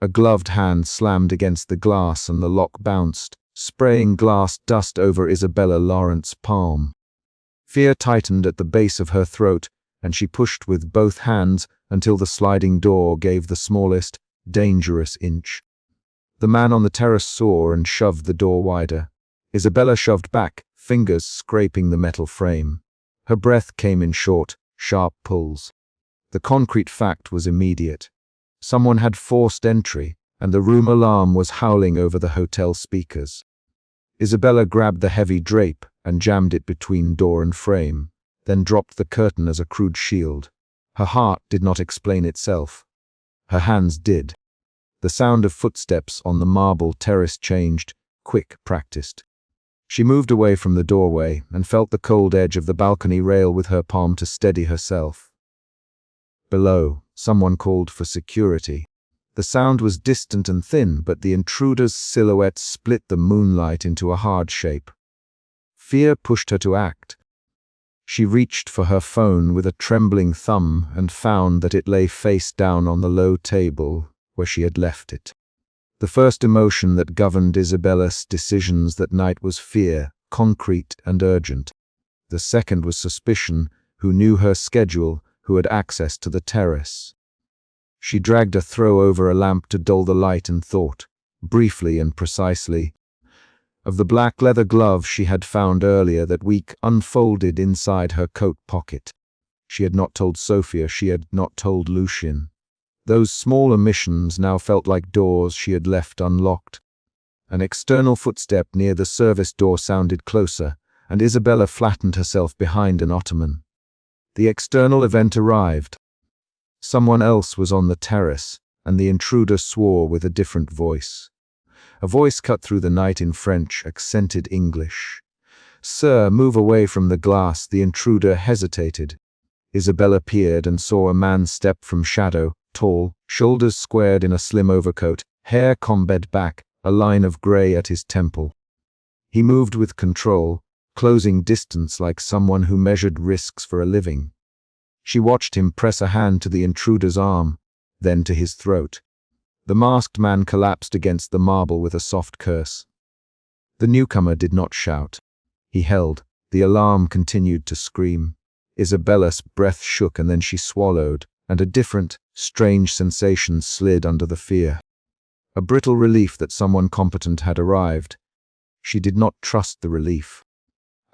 A gloved hand slammed against the glass and the lock bounced, spraying glass dust over Isabella Lawrence's palm. Fear tightened at the base of her throat, and she pushed with both hands until the sliding door gave the smallest, dangerous inch. The man on the terrace saw and shoved the door wider. Isabella shoved back, fingers scraping the metal frame. Her breath came in short, sharp pulls. The concrete fact was immediate. Someone had forced entry, and the room alarm was howling over the hotel speakers. Isabella grabbed the heavy drape and jammed it between door and frame, then dropped the curtain as a crude shield. Her heart did not explain itself. Her hands did. The sound of footsteps on the marble terrace changed, quick, practiced. She moved away from the doorway and felt the cold edge of the balcony rail with her palm to steady herself. Below, someone called for security. The sound was distant and thin, but the intruder's silhouette split the moonlight into a hard shape. Fear pushed her to act. She reached for her phone with a trembling thumb and found that it lay face down on the low table where she had left it. The first emotion that governed Isabella's decisions that night was fear, concrete and urgent. The second was suspicion, who knew her schedule, who had access to the terrace. She dragged a throw over a lamp to dull the light and thought, briefly and precisely, of the black leather glove she had found earlier that week unfolded inside her coat pocket. She had not told Sophia, she had not told Lucien. Those small omissions now felt like doors she had left unlocked. An external footstep near the service door sounded closer, and Isabella flattened herself behind an ottoman. The external event arrived. Someone else was on the terrace, and the intruder swore with a different voice. A voice cut through the night in French, accented English. "Sir, move away from the glass." The intruder hesitated. Isabella peered and saw a man step from shadow, tall, shoulders squared in a slim overcoat, hair combed back, a line of gray at his temple. He moved with control, closing distance like someone who measured risks for a living. She watched him press a hand to the intruder's arm, then to his throat. The masked man collapsed against the marble with a soft curse. The newcomer did not shout. He held. The alarm continued to scream. Isabella's breath shook and then she swallowed, and a different, strange sensation slid under the fear. A brittle relief that someone competent had arrived. She did not trust the relief.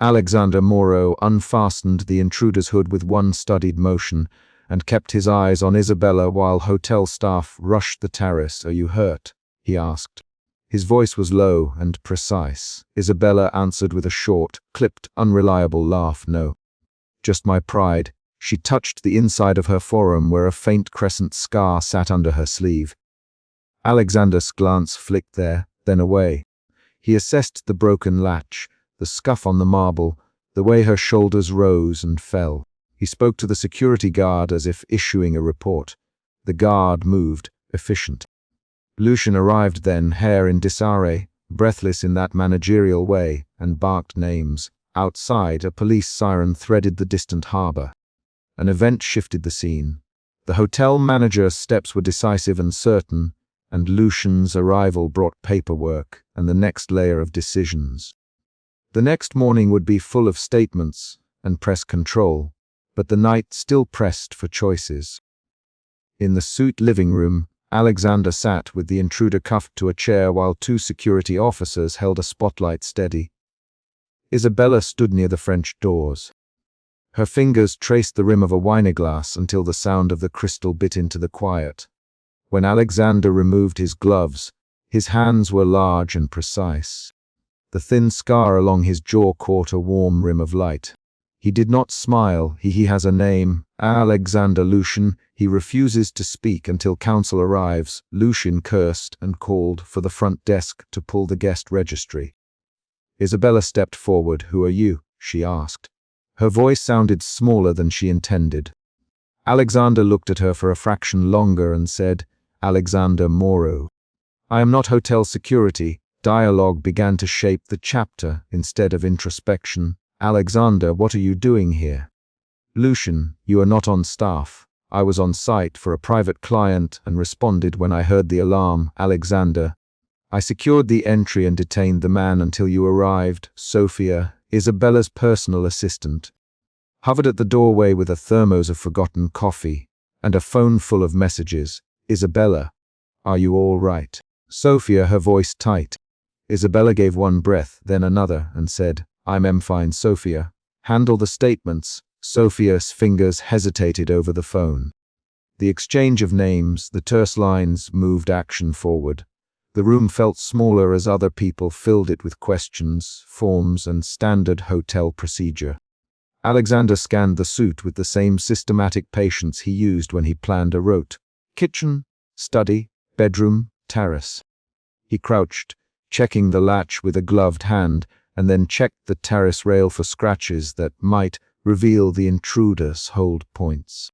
Alexander Moreau unfastened the intruder's hood with one studied motion and kept his eyes on Isabella while hotel staff rushed the terrace. "Are you hurt?" he asked. His voice was low and precise. Isabella answered with a short, clipped, unreliable laugh. "No. Just my pride." She touched the inside of her forearm where a faint crescent scar sat under her sleeve. Alexander's glance flicked there, then away. He assessed the broken latch, the scuff on the marble, the way her shoulders rose and fell. He spoke to the security guard as if issuing a report. The guard moved, efficient. Lucien arrived then, hair in disarray, breathless in that managerial way, and barked names. Outside, a police siren threaded the distant harbor. An event shifted the scene. The hotel manager's steps were decisive and certain, and Lucien's arrival brought paperwork and the next layer of decisions. The next morning would be full of statements and press control, but the night still pressed for choices. In the suite living room, Alexander sat with the intruder cuffed to a chair while two security officers held a spotlight steady. Isabella stood near the French doors. Her fingers traced the rim of a wineglass until the sound of the crystal bit into the quiet. When Alexander removed his gloves, his hands were large and precise. The thin scar along his jaw caught a warm rim of light. He did not smile. He has a name, Alexander Lucien. He refuses to speak until counsel arrives. Lucien cursed and called for the front desk to pull the guest registry. Isabella stepped forward. "Who are you?" she asked. Her voice sounded smaller than she intended. Alexander looked at her for a fraction longer and said, "Alexander Moreau." "I am not hotel security." Dialogue began to shape the chapter instead of introspection. "Alexander, what are you doing here?" "Lucien, you are not on staff. I was on site for a private client and responded when I heard the alarm, Alexander. I secured the entry and detained the man until you arrived, Sophia, Isabella's personal assistant. Hovered at the doorway with a thermos of forgotten coffee and a phone full of messages. Isabella, are you all right? Sophia, her voice tight. Isabella gave one breath, then another, and said, I'm fine, Sophia. Handle the statements. Sophia's fingers hesitated over the phone. The exchange of names, the terse lines, moved action forward. The room felt smaller as other people filled it with questions, forms, and standard hotel procedure. Alexander scanned the suite with the same systematic patience he used when he planned a route. Kitchen, study, bedroom, terrace. He crouched, checking the latch with a gloved hand, and then checked the terrace rail for scratches that might reveal the intruder's hold points.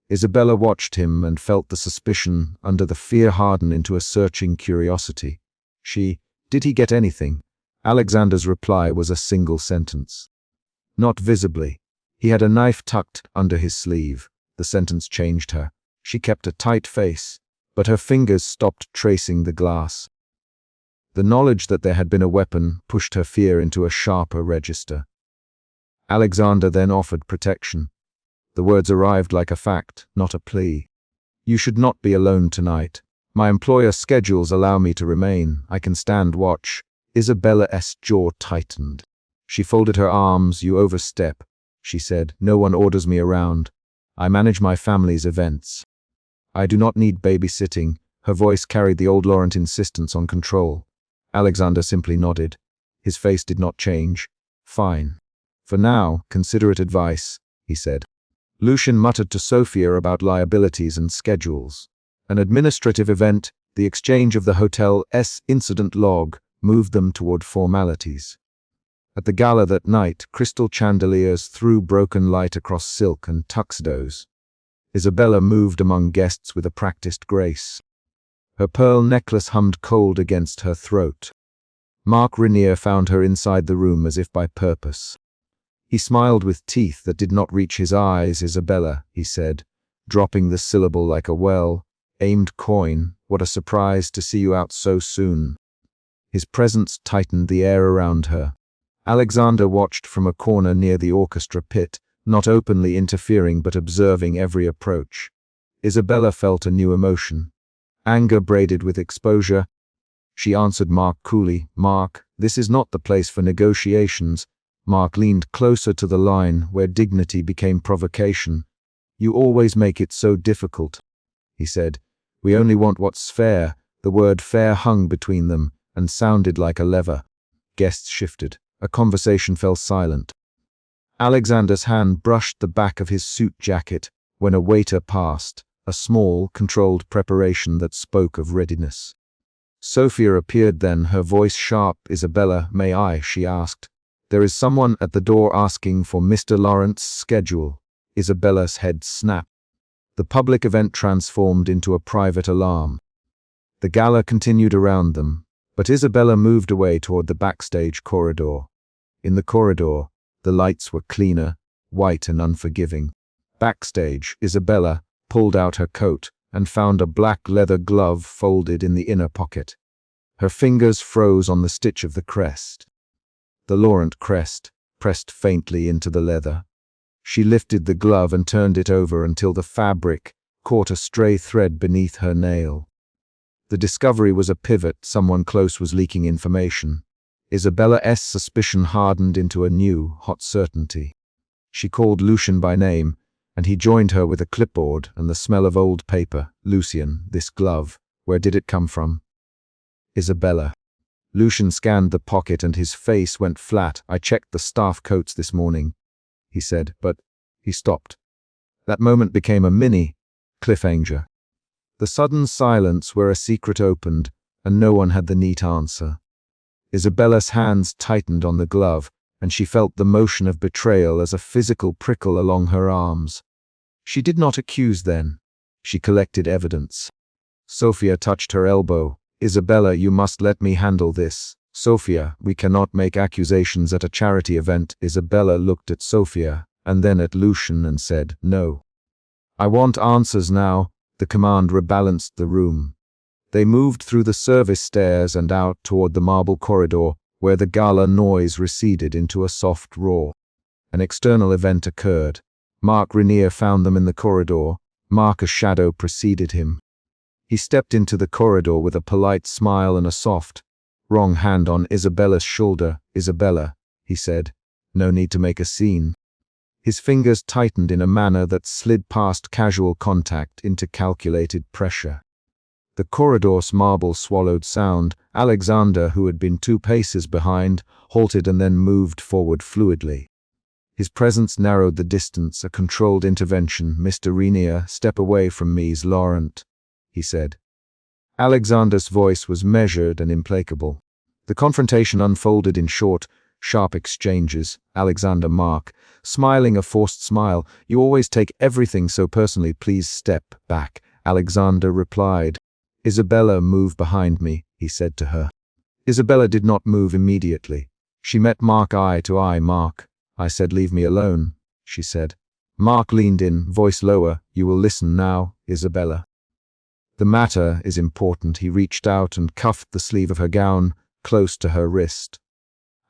Isabella watched him and felt the suspicion under the fear harden into a searching curiosity. Did he get anything? Alexander's reply was a single sentence. Not visibly. He had a knife tucked under his sleeve. The sentence changed her. She kept a tight face, but her fingers stopped tracing the glass. The knowledge that there had been a weapon pushed her fear into a sharper register. Alexander then offered protection. The words arrived like a fact, not a plea. You should not be alone tonight. My employer's schedules allow me to remain. I can stand watch. Isabella's jaw tightened. She folded her arms. You overstep, she said. No one orders me around. I manage my family's events. I do not need babysitting. Her voice carried the old Laurent insistence on control. Alexander simply nodded. His face did not change. Fine. For now, considerate advice, he said. Lucien muttered to Sophia about liabilities and schedules. An administrative event, the exchange of the hotel's incident log, moved them toward formalities. At the gala that night, crystal chandeliers threw broken light across silk and tuxedos. Isabella moved among guests with a practiced grace. Her pearl necklace hummed cold against her throat. Mark Rainier found her inside the room as if by purpose. He smiled with teeth that did not reach his eyes. Isabella, he said, dropping the syllable like a well-aimed coin. What a surprise to see you out so soon. His presence tightened the air around her. Alexander watched from a corner near the orchestra pit, not openly interfering but observing every approach. Isabella felt a new emotion. Anger braided with exposure. She answered Mark coolly. Mark, this is not the place for negotiations. Mark leaned closer to the line where dignity became provocation. You always make it so difficult, he said. We only want what's fair. The word fair hung between them and sounded like a lever. Guests shifted. A conversation fell silent. Alexander's hand brushed the back of his suit jacket when a waiter passed, a small, controlled preparation that spoke of readiness. Sophia appeared then, her voice sharp. Isabella, may I? She asked. There is someone at the door asking for Mr. Laurent's schedule. Isabella's head snapped. The public event transformed into a private alarm. The gala continued around them, but Isabella moved away toward the backstage corridor. In the corridor, the lights were cleaner, white and unforgiving. Backstage, Isabella pulled out her coat and found a black leather glove folded in the inner pocket. Her fingers froze on the stitch of the crest. The Laurent crest pressed faintly into the leather. She lifted the glove and turned it over until the fabric caught a stray thread beneath her nail. The discovery was a pivot. Someone close was leaking information. Isabella's suspicion hardened into a new, hot certainty. She called Lucien by name, and he joined her with a clipboard and the smell of old paper. Lucien, this glove, where did it come from? Isabella. Lucien scanned the pocket and his face went flat. I checked the staff coats this morning, he said, but he stopped. That moment became a mini cliffhanger. The sudden silence where a secret opened, and no one had the neat answer. Isabella's hands tightened on the glove, and she felt the motion of betrayal as a physical prickle along her arms. She did not accuse then. She collected evidence. Sophia touched her elbow. Isabella, you must let me handle this. Sophia, we cannot make accusations at a charity event. Isabella looked at Sophia, and then at Lucien and said, no. I want answers now. The command rebalanced the room. They moved through the service stairs and out toward the marble corridor, where the gala noise receded into a soft roar. An external event occurred. Mark Rainier found them in the corridor. Mark, a shadow, preceded him. He stepped into the corridor with a polite smile and a soft, wrong hand on Isabella's shoulder. "Isabella," he said, "no need to make a scene." His fingers tightened in a manner that slid past casual contact into calculated pressure. The corridor's marble swallowed sound. Alexander, who had been 2 paces behind, halted and then moved forward fluidly. His presence narrowed the distance, a controlled intervention. "Mr. Rainier, step away from Ms. Laurent," he said. Alexander's voice was measured and implacable. The confrontation unfolded in short, sharp exchanges. Alexander: "Mark," smiling a forced smile, "you always take everything so personally. Please step back." Alexander replied. "Isabella, move behind me," he said to her. Isabella did not move immediately. She met Mark eye to eye. "Mark," I said. "Leave me alone," she said. Mark leaned in, voice lower. "You will listen now, Isabella. The matter is important." He reached out and cuffed the sleeve of her gown, close to her wrist.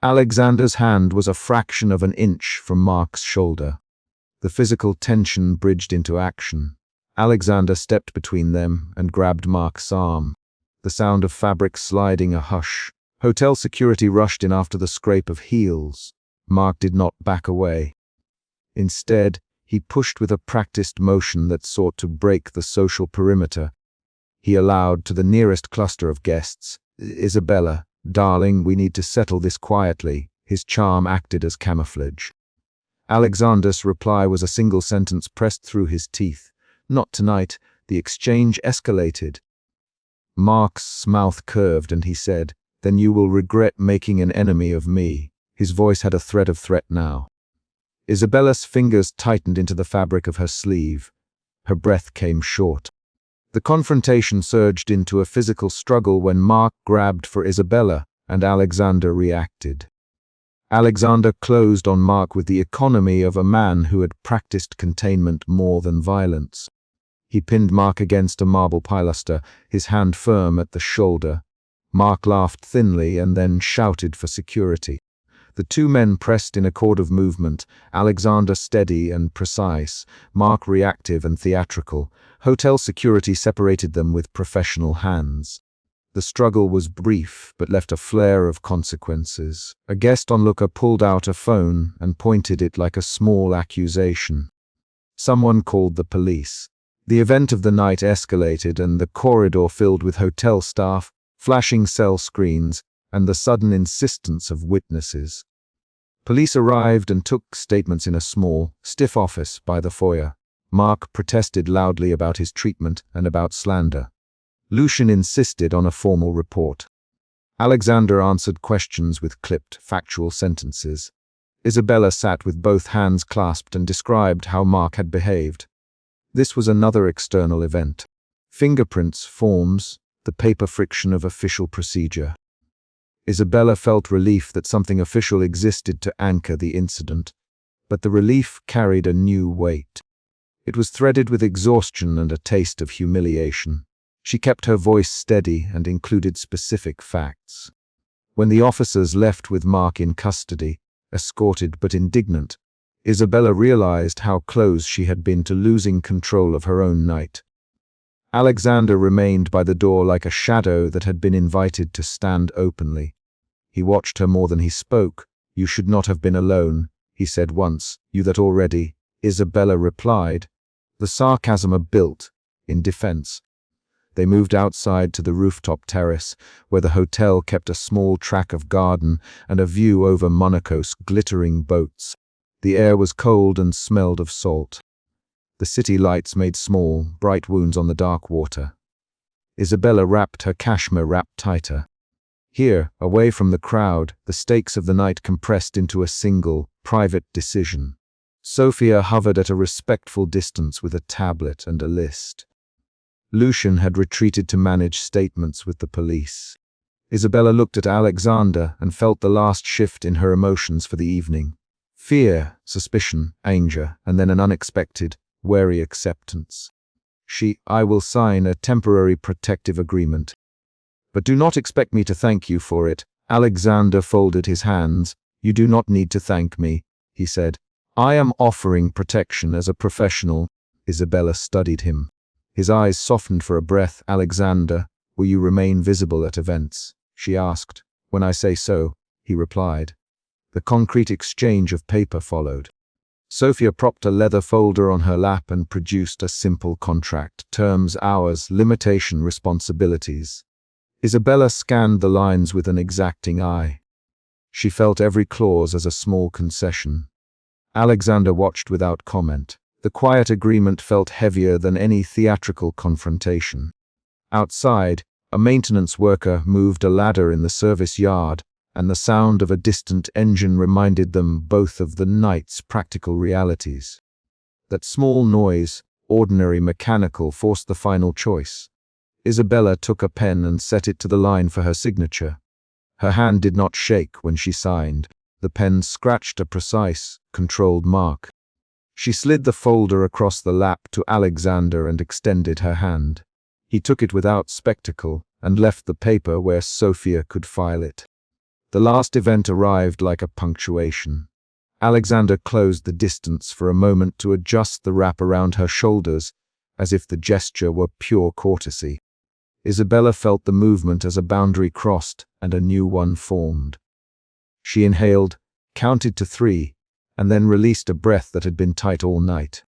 Alexander's hand was a fraction of an inch from Mark's shoulder. The physical tension bridged into action. Alexander stepped between them and grabbed Mark's arm. The sound of fabric sliding a hush. Hotel security rushed in after the scrape of heels. Mark did not back away. Instead, he pushed with a practiced motion that sought to break the social perimeter. He allowed to the nearest cluster of guests, "Isabella, darling, we need to settle this quietly." His charm acted as camouflage. Alexander's reply was a single sentence pressed through his teeth. "Not tonight." The exchange escalated. Mark's mouth curved and he said, "Then you will regret making an enemy of me." His voice had a thread of threat now. Isabella's fingers tightened into the fabric of her sleeve. Her breath came short. The confrontation surged into a physical struggle when Mark grabbed for Isabella and Alexander reacted. Alexander closed on Mark with the economy of a man who had practiced containment more than violence. He pinned Mark against a marble pilaster, his hand firm at the shoulder. Mark laughed thinly and then shouted for security. The 2 men pressed in a chord of movement, Alexander steady and precise, Mark reactive and theatrical. Hotel security separated them with professional hands. The struggle was brief, but left a flare of consequences. A guest onlooker pulled out a phone and pointed it like a small accusation. Someone called the police. The event of the night escalated and the corridor filled with hotel staff, flashing cell screens, and the sudden insistence of witnesses. Police arrived and took statements in a small, stiff office by the foyer. Mark protested loudly about his treatment and about slander. Lucian insisted on a formal report. Alexander answered questions with clipped, factual sentences. Isabella sat with both hands clasped and described how Mark had behaved. This was another external event. Fingerprints, forms, the paper friction of official procedure. Isabella felt relief that something official existed to anchor the incident, but the relief carried a new weight. It was threaded with exhaustion and a taste of humiliation. She kept her voice steady and included specific facts. When the officers left with Mark in custody, escorted but indignant, Isabella realized how close she had been to losing control of her own night. Alexander remained by the door like a shadow that had been invited to stand openly. He watched her more than he spoke. "You should not have been alone," he said once. "You that already," Isabella replied. The sarcasm built in defense. They moved outside to the rooftop terrace, where the hotel kept a small tract of garden and a view over Monaco's glittering boats. The air was cold and smelled of salt. The city lights made small, bright wounds on the dark water. Isabella wrapped her cashmere wrap tighter. Here, away from the crowd, the stakes of the night compressed into a single, private decision. Sophia hovered at a respectful distance with a tablet and a list. Lucian had retreated to manage statements with the police. Isabella looked at Alexander and felt the last shift in her emotions for the evening. Fear, suspicion, anger, and then an unexpected, wary acceptance. I will sign a temporary protective agreement. But do not expect me to thank you for it. Alexander folded his hands. You do not need to thank me, he said. I am offering protection as a professional. Isabella studied him. His eyes softened for a breath. Alexander, will you remain visible at events? She asked. When I say so, he replied. The concrete exchange of paper followed. Sophia propped a leather folder on her lap and produced a simple contract. Terms, hours, limitation, responsibilities. Isabella scanned the lines with an exacting eye. She felt every clause as a small concession. Alexander watched without comment. The quiet agreement felt heavier than any theatrical confrontation. Outside, a maintenance worker moved a ladder in the service yard, and the sound of a distant engine reminded them both of the night's practical realities. That small noise, ordinary mechanical, forced the final choice. Isabella took a pen and set it to the line for her signature. Her hand did not shake when she signed. The pen scratched a precise, controlled mark. She slid the folder across the lap to Alexander and extended her hand. He took it without spectacle and left the paper where Sophia could file it. The last event arrived like a punctuation. Alexander closed the distance for a moment to adjust the wrap around her shoulders, as if the gesture were pure courtesy. Isabella felt the movement as a boundary crossed and a new one formed. She inhaled, counted to 3, and then released a breath that had been tight all night.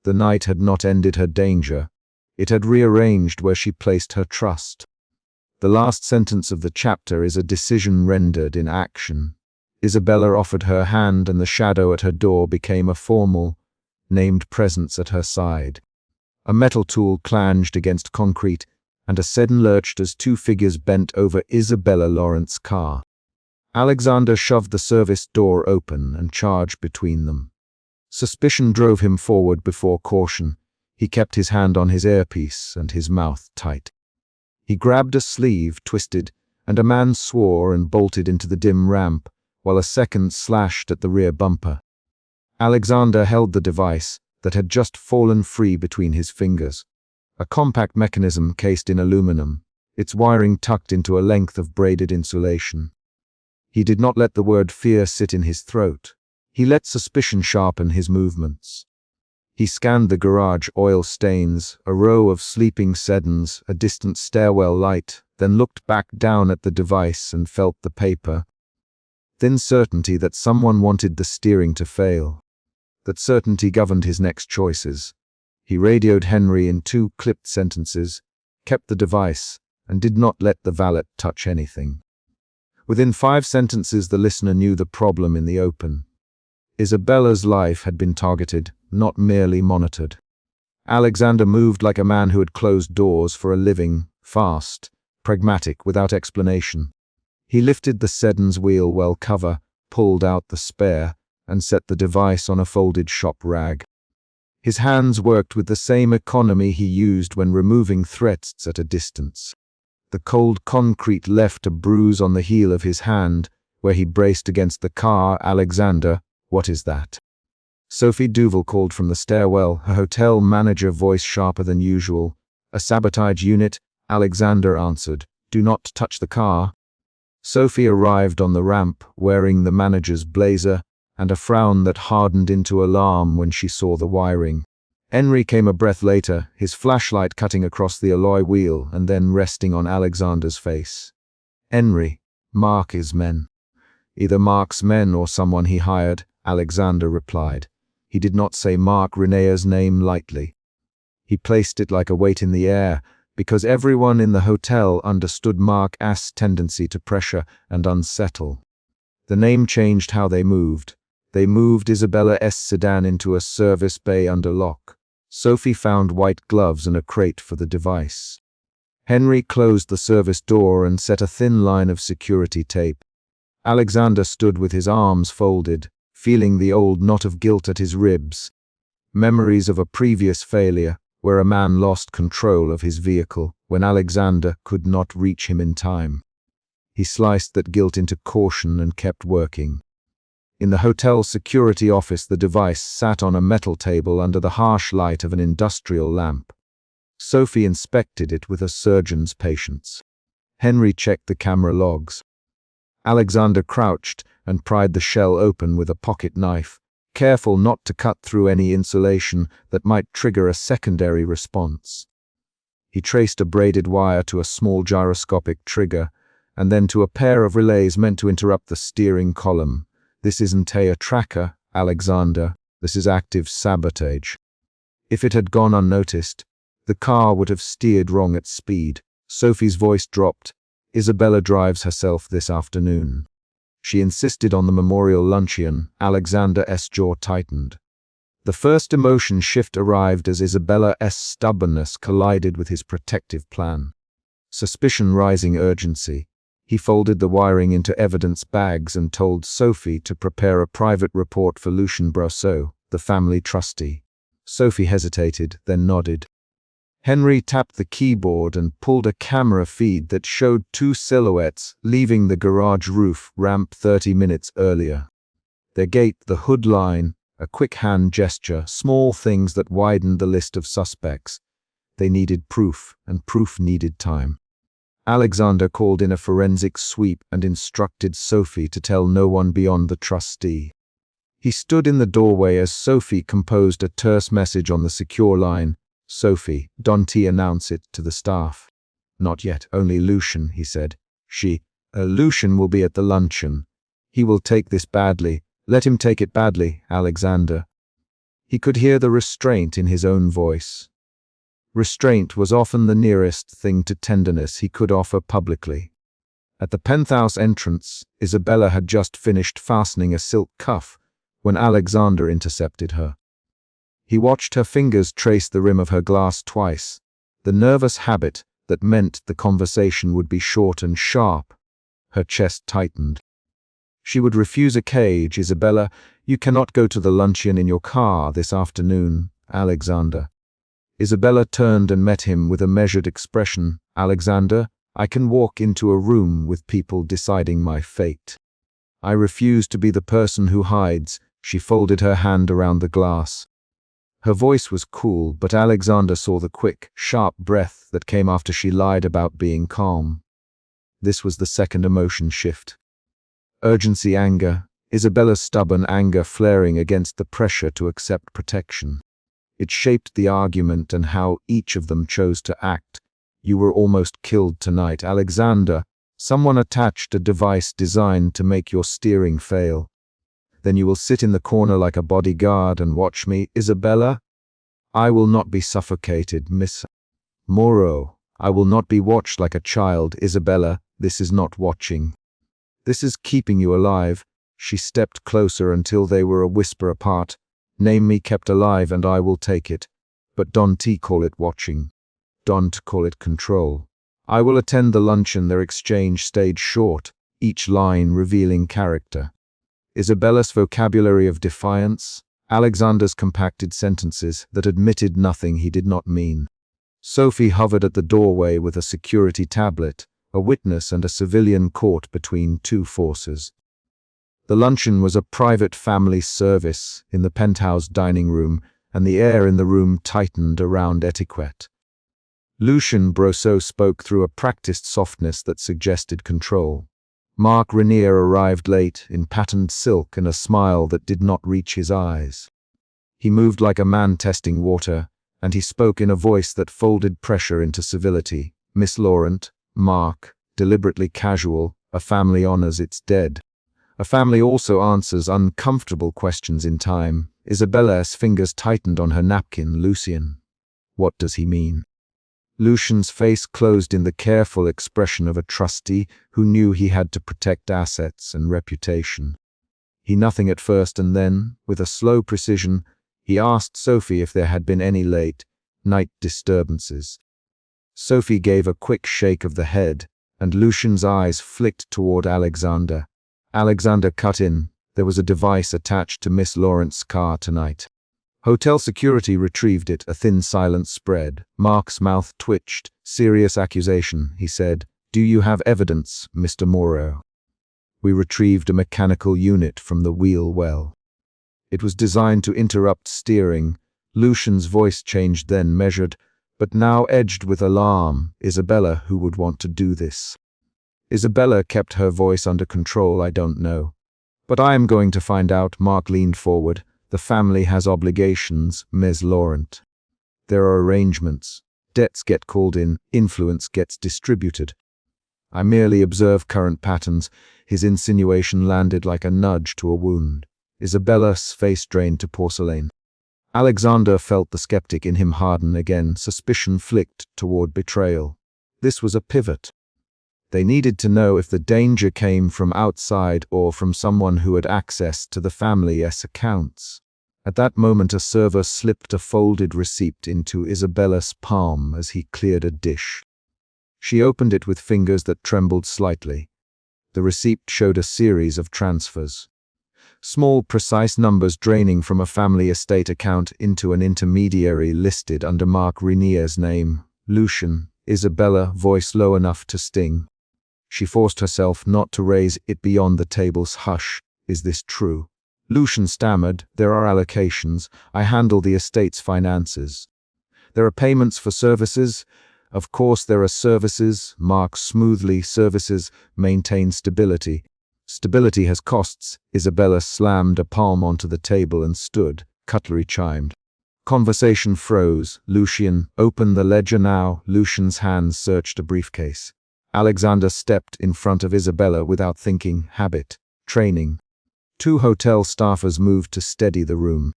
The night had not ended her danger. It had rearranged where she placed her trust. The last sentence of the chapter is a decision rendered in action. Isabella offered her hand, and the shadow at her door became a formal, named presence at her side. A metal tool clanged against concrete, and a sedan lurched as 2 figures bent over Isabella Lawrence's car. Alexander shoved the service door open and charged between them. Suspicion drove him forward before caution. He kept his hand on his earpiece and his mouth tight. He grabbed a sleeve, twisted, and a man swore and bolted into the dim ramp, while a second slashed at the rear bumper. Alexander held the device that had just fallen free between his fingers. A compact mechanism cased in aluminum, its wiring tucked into a length of braided insulation. He did not let the word fear sit in his throat. He let suspicion sharpen his movements. He scanned the garage, oil stains, a row of sleeping sedans, a distant stairwell light, then looked back down at the device and felt the paper. Thin certainty that someone wanted the steering to fail. That certainty governed his next choices. He radioed Henry in 2 clipped sentences, kept the device, and did not let the valet touch anything. Within 5 sentences, the listener knew the problem in the open. Isabella's life had been targeted, not merely monitored. Alexander moved like a man who had closed doors for a living, fast, pragmatic, without explanation. He lifted the sedan's wheel well cover, pulled out the spare, and set the device on a folded shop rag. His hands worked with the same economy he used when removing threats at a distance. The cold concrete left a bruise on the heel of his hand, where he braced against the car. Alexander, what is that? Sophie Duval called from the stairwell, her hotel manager voice sharper than usual. A sabotage unit, Alexander answered. Do not touch the car. Sophie arrived on the ramp, wearing the manager's blazer, and a frown that hardened into alarm when she saw the wiring. Henry came a breath later, his flashlight cutting across the alloy wheel and then resting on Alexander's face. Henry, Mark is men. Either Mark's men or someone he hired, Alexander replied. He did not say Mark Renea's name lightly. He placed it like a weight in the air, because everyone in the hotel understood Mark's tendency to pressure and unsettle. The name changed how they moved. They moved Isabella's sedan into a service bay under lock. Sophie found white gloves and a crate for the device. Henry closed the service door and set a thin line of security tape. Alexander stood with his arms folded, feeling the old knot of guilt at his ribs. Memories of a previous failure, where a man lost control of his vehicle when Alexander could not reach him in time. He sliced that guilt into caution and kept working. In the hotel's security office, the device sat on a metal table under the harsh light of an industrial lamp. Sophie inspected it with a surgeon's patience. Henry checked the camera logs. Alexander crouched and pried the shell open with a pocket knife, careful not to cut through any insulation that might trigger a secondary response. He traced a braided wire to a small gyroscopic trigger, and then to a pair of relays meant to interrupt the steering column. This isn't a tracker, Alexander. This is active sabotage. If it had gone unnoticed, the car would have steered wrong at speed. Sophie's voice dropped. Isabella drives herself this afternoon. She insisted on the memorial luncheon. Alexander's jaw tightened. The first emotion shift arrived as Isabella's stubbornness collided with his protective plan. Suspicion rising urgency. He folded the wiring into evidence bags and told Sophie to prepare a private report for Lucien Brosseau, the family trustee. Sophie hesitated, then nodded. Henry tapped the keyboard and pulled a camera feed that showed two silhouettes leaving the garage roof ramp 30 minutes earlier. Their gait, the hood line, a quick hand gesture, small things that widened the list of suspects. They needed proof, and proof needed time. Alexander called in a forensic sweep and instructed Sophie to tell no one beyond the trustee. He stood in the doorway as Sophie composed a terse message on the secure line. Sophie, Dante announced it to the staff. Not yet, only Lucien, he said. Lucien will be at the luncheon. He will take this badly. Let him take it badly, Alexander. He could hear the restraint in his own voice. Restraint was often the nearest thing to tenderness he could offer publicly. At the penthouse entrance, Isabella had just finished fastening a silk cuff when Alexander intercepted her. He watched her fingers trace the rim of her glass twice, the nervous habit that meant the conversation would be short and sharp. Her chest tightened. She would refuse a cage. Isabella, you cannot go to the luncheon in your car this afternoon, Alexander. Isabella turned and met him with a measured expression. Alexander, I can walk into a room with people deciding my fate. I refuse to be the person who hides. She folded her hand around the glass. Her voice was cool, but Alexander saw the quick, sharp breath that came after she lied about being calm. This was the second emotion shift. Urgency, anger, Isabella's stubborn anger flaring against the pressure to accept protection. It shaped the argument and how each of them chose to act. You were almost killed tonight, Alexander. Someone attached a device designed to make your steering fail. Then you will sit in the corner like a bodyguard and watch me, Isabella. I will not be suffocated, Miss Moreau. I will not be watched like a child, Isabella. This is not watching. This is keeping you alive. She stepped closer until they were a whisper apart. Name me kept alive and I will take it. But don't call it watching. Don't call it control. I will attend the luncheon. Their exchange stayed short, each line revealing character. Isabella's vocabulary of defiance, Alexander's compacted sentences that admitted nothing he did not mean. Sophie hovered at the doorway with a security tablet, a witness and a civilian caught between two forces. The luncheon was a private family service in the penthouse dining room, and the air in the room tightened around etiquette. Lucien Brosseau spoke through a practiced softness that suggested control. Marc Renier arrived late in patterned silk and a smile that did not reach his eyes. He moved like a man testing water, and he spoke in a voice that folded pressure into civility. Miss Laurent, Marc, deliberately casual, a family honors its dead. A family also answers uncomfortable questions in time. Isabella's fingers tightened on her napkin. Lucien. What does he mean? Lucien's face closed in the careful expression of a trustee who knew he had to protect assets and reputation. He nothing at first, and then, with a slow precision, he asked Sophie if there had been any late night disturbances. Sophie gave a quick shake of the head, and Lucien's eyes flicked toward Alexander. Alexander cut in. There was a device attached to Miss Laurent's car tonight. Hotel security retrieved it. A thin silence spread. Marc's mouth twitched. Serious accusation, he said. Do you have evidence, Mr. Moreau? We retrieved a mechanical unit from the wheel well. It was designed to interrupt steering. Lucian's voice changed then, measured, but now edged with alarm. Isabella, who would want to do this? Isabella kept her voice under control, I don't know. But I am going to find out. Mark leaned forward. The family has obligations, Ms. Laurent. There are arrangements. Debts get called in, influence gets distributed. I merely observe current patterns. His insinuation landed like a nudge to a wound. Isabella's face drained to porcelain. Alexander felt the skeptic in him harden again, suspicion flicked toward betrayal. This was a pivot. They needed to know if the danger came from outside or from someone who had access to the family's accounts. At that moment a server slipped a folded receipt into Isabella's palm as he cleared a dish. She opened it with fingers that trembled slightly. The receipt showed a series of transfers. Small, precise numbers draining from a family estate account into an intermediary listed under Mark Renier's name. Lucian. Isabella, voice low enough to sting. She forced herself not to raise it beyond the table's hush. Is this true? Lucian stammered. There are allocations. I handle the estate's finances. There are payments for services. Of course there are services. Mark smoothly. Services maintain stability. Stability has costs. Isabella slammed a palm onto the table and stood. Cutlery chimed. Conversation froze. Lucian, open the ledger now. Lucian's hands searched a briefcase. Alexander stepped in front of Isabella without thinking. Habit. Training. 2 hotel staffers moved to steady the room.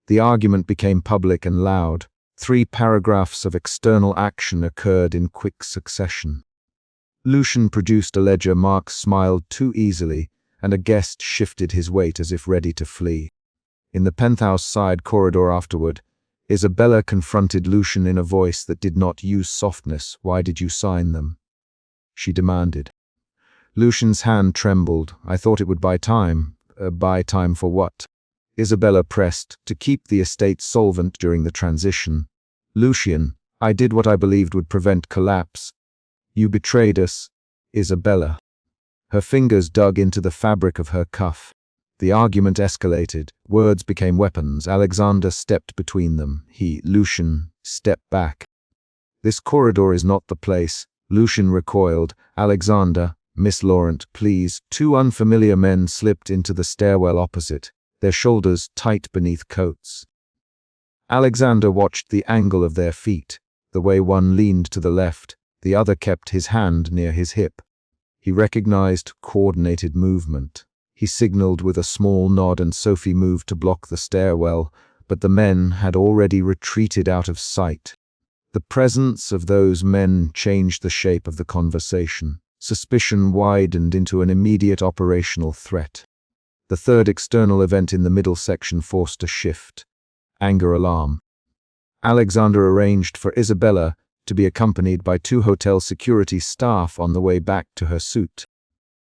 The argument became public and loud. 3 paragraphs of external action occurred in quick succession. Lucian produced a ledger. Mark smiled too easily, and a guest shifted his weight as if ready to flee. In the penthouse side corridor afterward, Isabella confronted Lucian in a voice that did not use softness. Why did you sign them? She demanded. Lucian's hand trembled. I thought it would buy time. Buy time for what? Isabella pressed, to keep the estate solvent during the transition. Lucian, I did what I believed would prevent collapse. You betrayed us, Isabella. Her fingers dug into the fabric of her cuff. The argument escalated. Words became weapons. Alexander stepped between them. Lucian, step back. This corridor is not the place. Lucian recoiled. Alexander, Miss Laurent, please. 2 unfamiliar men slipped into the stairwell opposite, their shoulders tight beneath coats. Alexander watched the angle of their feet, the way one leaned to the left, the other kept his hand near his hip. He recognized coordinated movement. He signaled with a small nod and Sophie moved to block the stairwell, but the men had already retreated out of sight. The presence of those men changed the shape of the conversation. Suspicion widened into an immediate operational threat. The 3rd external event in the middle section forced a shift. Anger alarm. Alexander arranged for Isabella to be accompanied by 2 hotel security staff on the way back to her suite.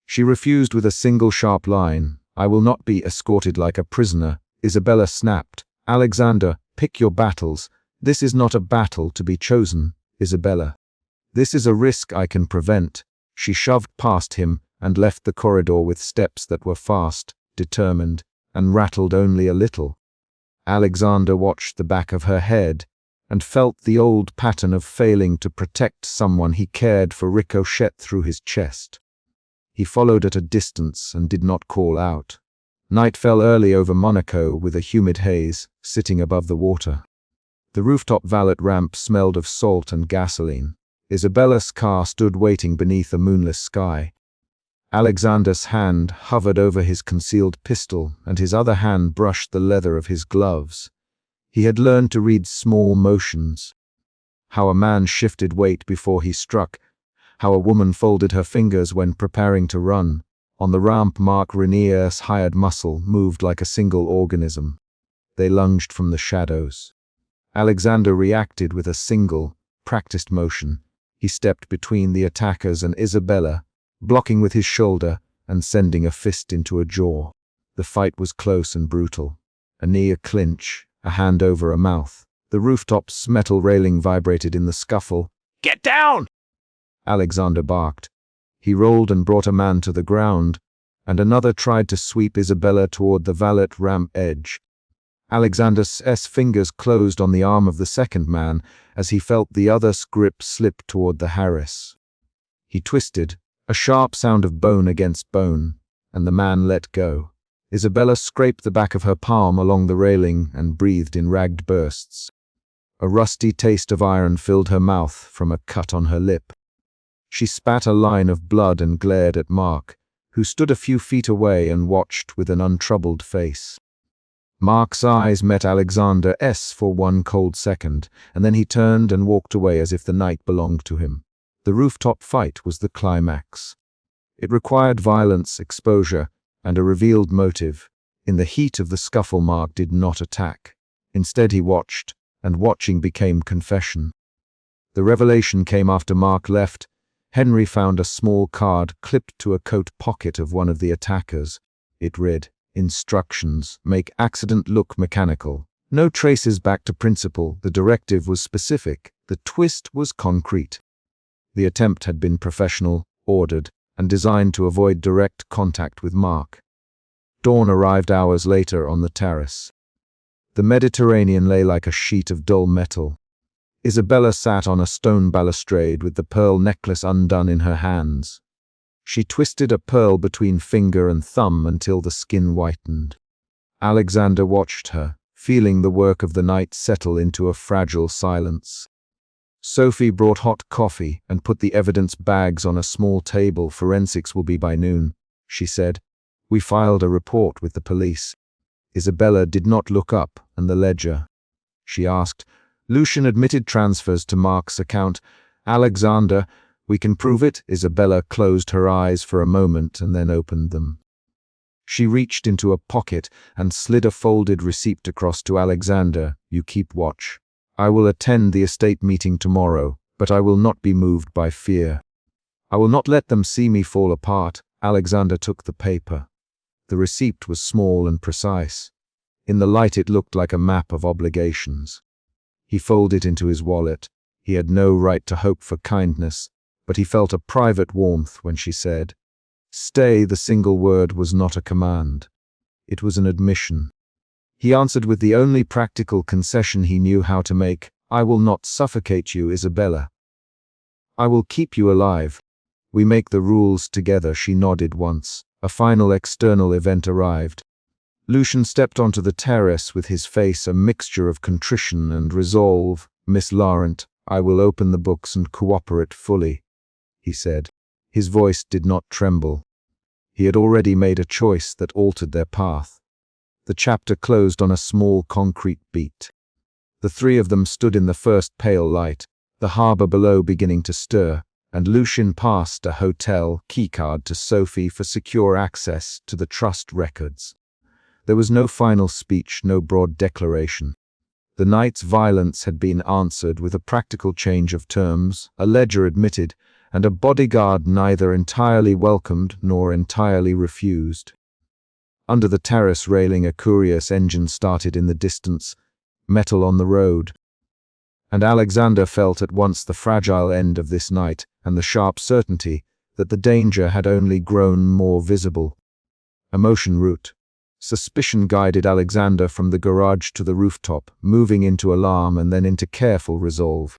She refused with a single sharp line. I will not be escorted like a prisoner. Isabella snapped. Alexander, pick your battles. This is not a battle to be chosen, Isabella. This is a risk I can prevent. She shoved past him and left the corridor with steps that were fast, determined, and rattled only a little. Alexander watched the back of her head and felt the old pattern of failing to protect someone he cared for ricochet through his chest. He followed at a distance and did not call out. Night fell early over Monaco with a humid haze, sitting above the water. The rooftop valet ramp smelled of salt and gasoline. Isabella's car stood waiting beneath a moonless sky. Alexander's hand hovered over his concealed pistol, and his other hand brushed the leather of his gloves. He had learned to read small motions. How a man shifted weight before he struck, how a woman folded her fingers when preparing to run. On the ramp, Mark Renier's hired muscle moved like a single organism. They lunged from the shadows. Alexander reacted with a single, practiced motion. He stepped between the attackers and Isabella, blocking with his shoulder and sending a fist into a jaw. The fight was close and brutal. A knee, a clinch, a hand over a mouth. The rooftop's metal railing vibrated in the scuffle. Get down! Alexander barked. He rolled and brought a man to the ground, and another tried to sweep Isabella toward the valet ramp edge. Alexander's fingers closed on the arm of the second man as he felt the other's grip slip toward the Heiress. He twisted, a sharp sound of bone against bone, and the man let go. Isabella scraped the back of her palm along the railing and breathed in ragged bursts. A rusty taste of iron filled her mouth from a cut on her lip. She spat a line of blood and glared at Mark, who stood a few feet away and watched with an untroubled face. Mark's eyes met Alexander's for one cold second, and then he turned and walked away as if the night belonged to him. The rooftop fight was the climax. It required violence, exposure, and a revealed motive. In the heat of the scuffle, Mark did not attack. Instead he watched, and watching became confession. The revelation came after Mark left. Henry found a small card clipped to a coat pocket of one of the attackers. It read, "Instructions, make accident look mechanical." No traces back to principle. The directive was specific. The twist was concrete. The attempt had been professional, ordered, and designed to avoid direct contact with Mark. Dawn arrived hours later on the terrace. The Mediterranean lay like a sheet of dull metal. Isabella sat on a stone balustrade with the pearl necklace undone in her hands. She twisted a pearl between finger and thumb until the skin whitened. Alexander watched her, feeling the work of the night settle into a fragile silence. Sophie brought hot coffee and put the evidence bags on a small table. "Forensics will be by noon," she said. "We filed a report with the police." Isabella did not look up. "And the ledger?" she asked. "Lucian admitted transfers to Mark's account." "Alexander, we can prove it." Isabella closed her eyes for a moment and then opened them. She reached into a pocket and slid a folded receipt across to Alexander. "You keep watch. I will attend the estate meeting tomorrow, but I will not be moved by fear. I will not let them see me fall apart." Alexander took the paper. The receipt was small and precise. In the light it looked like a map of obligations. He folded it into his wallet. He had no right to hope for kindness, but he felt a private warmth when she said, "Stay." The single word was not a command. It was an admission. He answered with the only practical concession he knew how to make. "I will not suffocate you, Isabella. I will keep you alive. We make the rules together." She nodded once. A final external event arrived. Lucian stepped onto the terrace with his face a mixture of contrition and resolve. "Miss Laurent, I will open the books and cooperate fully," he said. His voice did not tremble. He had already made a choice that altered their path. The chapter closed on a small concrete beat. The three of them stood in the first pale light, the harbor below beginning to stir, and Lucian passed a hotel keycard to Sophie for secure access to the trust records. There was no final speech, no broad declaration. The night's violence had been answered with a practical change of terms, a ledger admitted, and a bodyguard neither entirely welcomed nor entirely refused. Under the terrace railing, a curious engine started in the distance, metal on the road. And Alexander felt at once the fragile end of this night and the sharp certainty that the danger had only grown more visible. Emotion route. Suspicion guided Alexander from the garage to the rooftop, moving into alarm and then into careful resolve.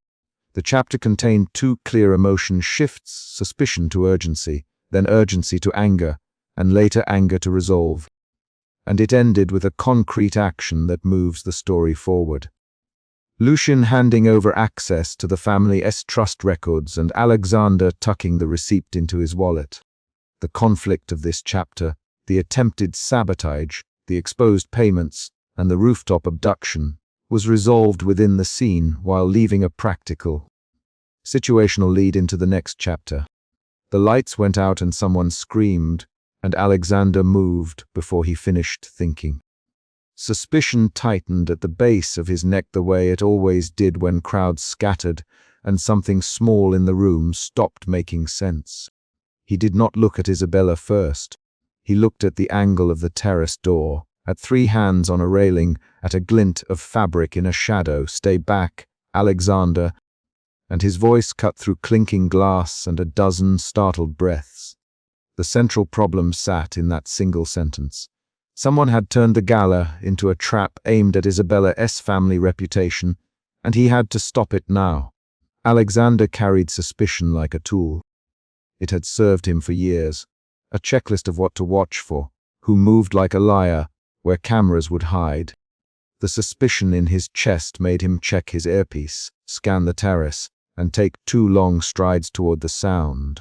The chapter contained two clear emotion shifts: suspicion to urgency, then urgency to anger, and later anger to resolve. And it ended with a concrete action that moves the story forward. Lucian handing over access to the family's trust records and Alexander tucking the receipt into his wallet. The conflict of this chapter, the attempted sabotage, the exposed payments, and the rooftop abduction, was resolved within the scene while leaving a practical, situational lead into the next chapter. The lights went out and someone screamed, and Alexander moved before he finished thinking. Suspicion tightened at the base of his neck the way it always did when crowds scattered and something small in the room stopped making sense. He did not look at Isabella first. He looked at the angle of the terrace door, at three hands on a railing, at a glint of fabric in a shadow. "Stay back, Alexander," and his voice cut through clinking glass and a dozen startled breaths. The central problem sat in that single sentence. Someone had turned the gala into a trap aimed at Isabella's family reputation, and he had to stop it now. Alexander carried suspicion like a tool. It had served him for years, a checklist of what to watch for, who moved like a liar, where cameras would hide. The suspicion in his chest made him check his earpiece, scan the terrace, and take 2 long strides toward the sound.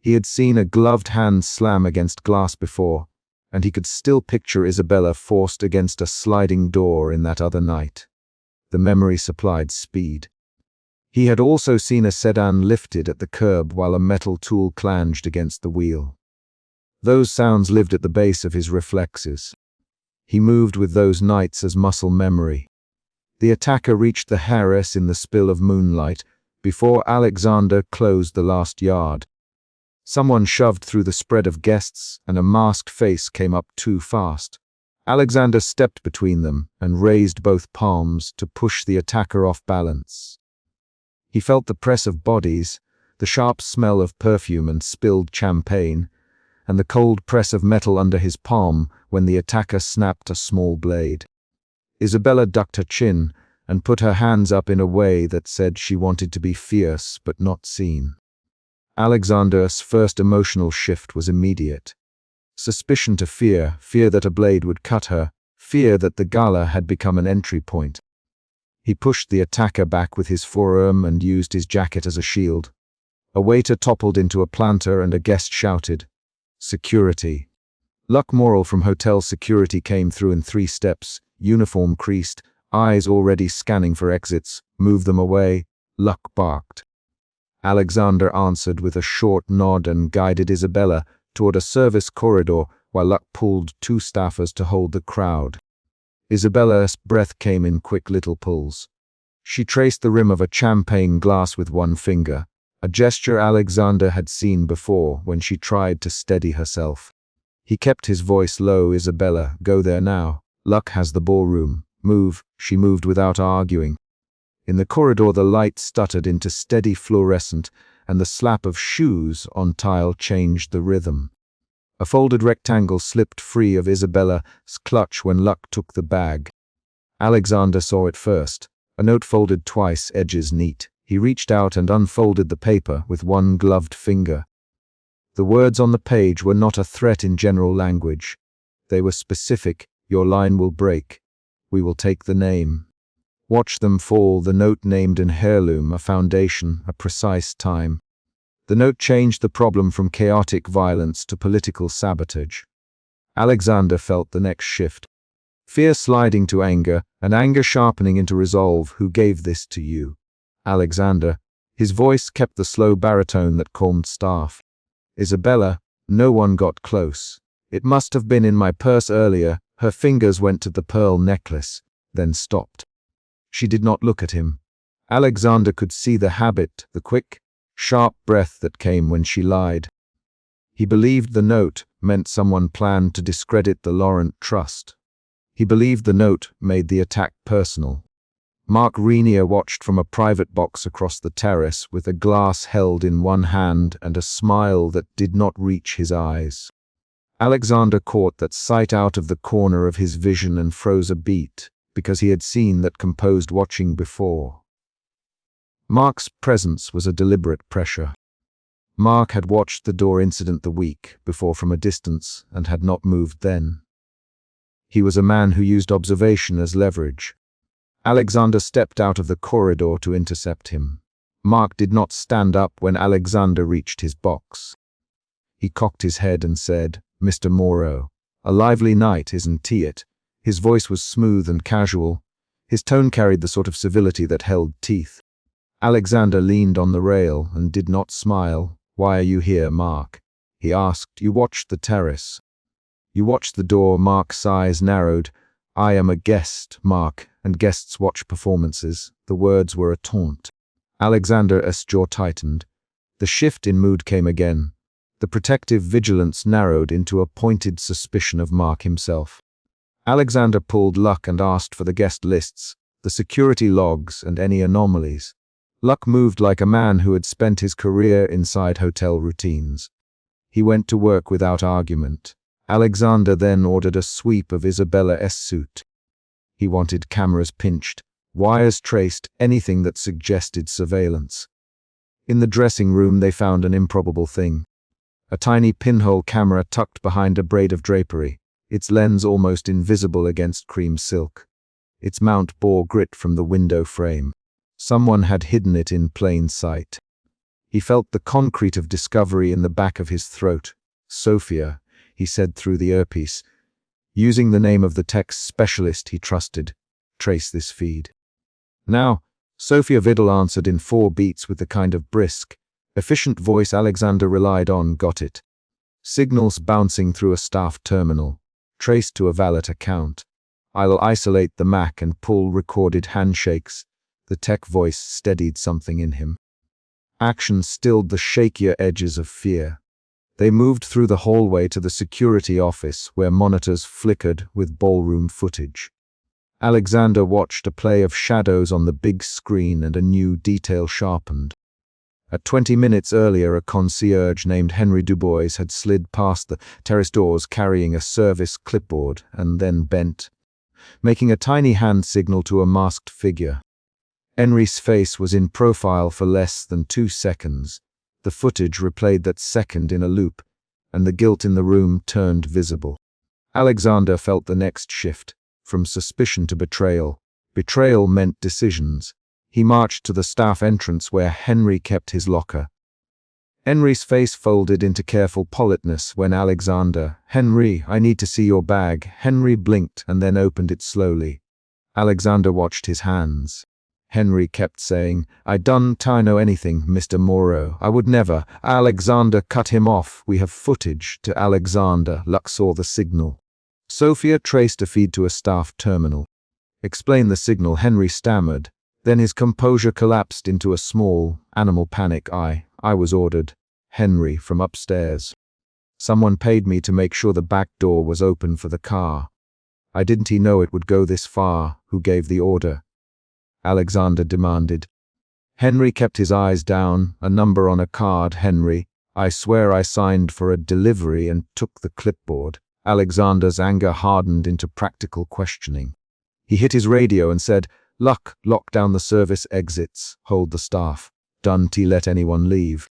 He had seen a gloved hand slam against glass before, and he could still picture Isabella forced against a sliding door in that other night. The memory supplied speed. He had also seen a sedan lifted at the curb while a metal tool clanged against the wheel. Those sounds lived at the base of his reflexes. He moved with those nights as muscle memory. The attacker reached the Heiress in the spill of moonlight before Alexander closed the last yard. Someone shoved through the spread of guests, and a masked face came up too fast. Alexander stepped between them and raised both palms to push the attacker off balance. He felt the press of bodies, the sharp smell of perfume and spilled champagne, and the cold press of metal under his palm when the attacker snapped a small blade. Isabella ducked her chin and put her hands up in a way that said she wanted to be fierce but not seen. Alexander's first emotional shift was immediate. Suspicion to fear, fear that a blade would cut her, fear that the gala had become an entry point. He pushed the attacker back with his forearm and used his jacket as a shield. A waiter toppled into a planter and a guest shouted, "Security." Luck Morrill from hotel security came through in 3 steps, uniform creased, eyes already scanning for exits. "Move them away," Luck barked. Alexander answered with a short nod and guided Isabella toward a service corridor while Luck pulled 2 staffers to hold the crowd. Isabella's breath came in quick little pulls. She traced the rim of a champagne glass with 1 finger, a gesture Alexander had seen before when she tried to steady herself. He kept his voice low. "Isabella, go there now. Luck has the ballroom. Move." She moved without arguing. In the corridor the light stuttered into steady fluorescent, and the slap of shoes on tile changed the rhythm. A folded rectangle slipped free of Isabella's clutch when Luck took the bag. Alexander saw it first, a note folded twice, edges neat. He reached out and unfolded the paper with 1 gloved finger. The words on the page were not a threat in general language. They were specific. "Your line will break. We will take the name." Watch them fall. The note named an heirloom, a foundation, a precise time. The note changed the problem from chaotic violence to political sabotage. Alexander felt the next shift. Fear sliding to anger, and anger sharpening into resolve. "Who gave this to you?" "Alexander." His voice kept the slow baritone that calmed staff. "Isabella." "No one got close. It must have been in my purse earlier." Her fingers went to the pearl necklace, then stopped. She did not look at him. Alexander could see the habit, the quick, sharp breath that came when she lied. He believed the note meant someone planned to discredit the Laurent trust. He believed the note made the attack personal. Mark Renier watched from a private box across the terrace with a glass held in 1 hand and a smile that did not reach his eyes. Alexander caught that sight out of the corner of his vision and froze a beat, because he had seen that composed watching before. Mark's presence was a deliberate pressure. Mark had watched the door incident the week before from a distance and had not moved then. He was a man who used observation as leverage. Alexander stepped out of the corridor to intercept him. Mark did not stand up when Alexander reached his box. He cocked his head and said, "Mr. Moreau, a lively night, isn't it?" His voice was smooth and casual. His tone carried the sort of civility that held teeth. Alexander leaned on the rail and did not smile. "Why are you here, Mark?" he asked. "You watched the terrace." "You watched the door." Mark's eyes narrowed. "I am a guest, Mark, and guests watch performances." The words were a taunt. Alexander's jaw tightened. The shift in mood came again. The protective vigilance narrowed into a pointed suspicion of Mark himself. Alexander pulled Luck and asked for the guest lists, the security logs, and any anomalies. Luck moved like a man who had spent his career inside hotel routines. He went to work without argument. Alexander then ordered a sweep of Isabella's suit. He wanted cameras pinched, wires traced, anything that suggested surveillance. In the dressing room they found an improbable thing. A tiny pinhole camera tucked behind a braid of drapery, its lens almost invisible against cream silk. Its mount bore grit from the window frame. Someone had hidden it in plain sight. He felt the concrete of discovery in the back of his throat. "Sophia," he said through the earpiece, using the name of the tech specialist he trusted. "Trace this feed." "Now," Sophia Vidal answered in 4 beats with the kind of brisk, efficient voice Alexander relied on. "Got it. Signals bouncing through a staff terminal. Traced to a valet account. I'll isolate the Mac and pull recorded handshakes." The tech voice steadied something in him. Action stilled the shakier edges of fear. They moved through the hallway to the security office where monitors flickered with ballroom footage. Alexander watched a play of shadows on the big screen and a new detail sharpened. At 20 minutes earlier, a concierge named Henry Dubois had slid past the terrace doors carrying a service clipboard and then bent, making a tiny hand signal to a masked figure. Henry's face was in profile for less than 2 seconds. The footage replayed that second in a loop, and the guilt in the room turned visible. Alexander felt the next shift, from suspicion to betrayal. Betrayal meant decisions. He marched to the staff entrance where Henry kept his locker. Henry's face folded into careful politeness when Alexander, "Henry, I need to see your bag." Henry blinked and then opened it slowly. Alexander watched his hands. Henry kept saying, "I don't know anything, Mr. Moreau. I would never." Alexander cut him off. "We have footage." To Alexander, Luck saw the signal. Sophia traced a feed to a staff terminal. "Explain the signal," Henry stammered. Then his composure collapsed into a small, animal panic. I was ordered, Henry, from upstairs. Someone paid me to make sure the back door was open for the car. I didn't know it would go this far. Who gave the order?" Alexander demanded. Henry kept his eyes down. "A number on a card, Henry. I swear I signed for a delivery and took the clipboard." Alexander's anger hardened into practical questioning. He hit his radio and said, "Luck, lock down the service exits. Hold the staff. Don't let anyone leave.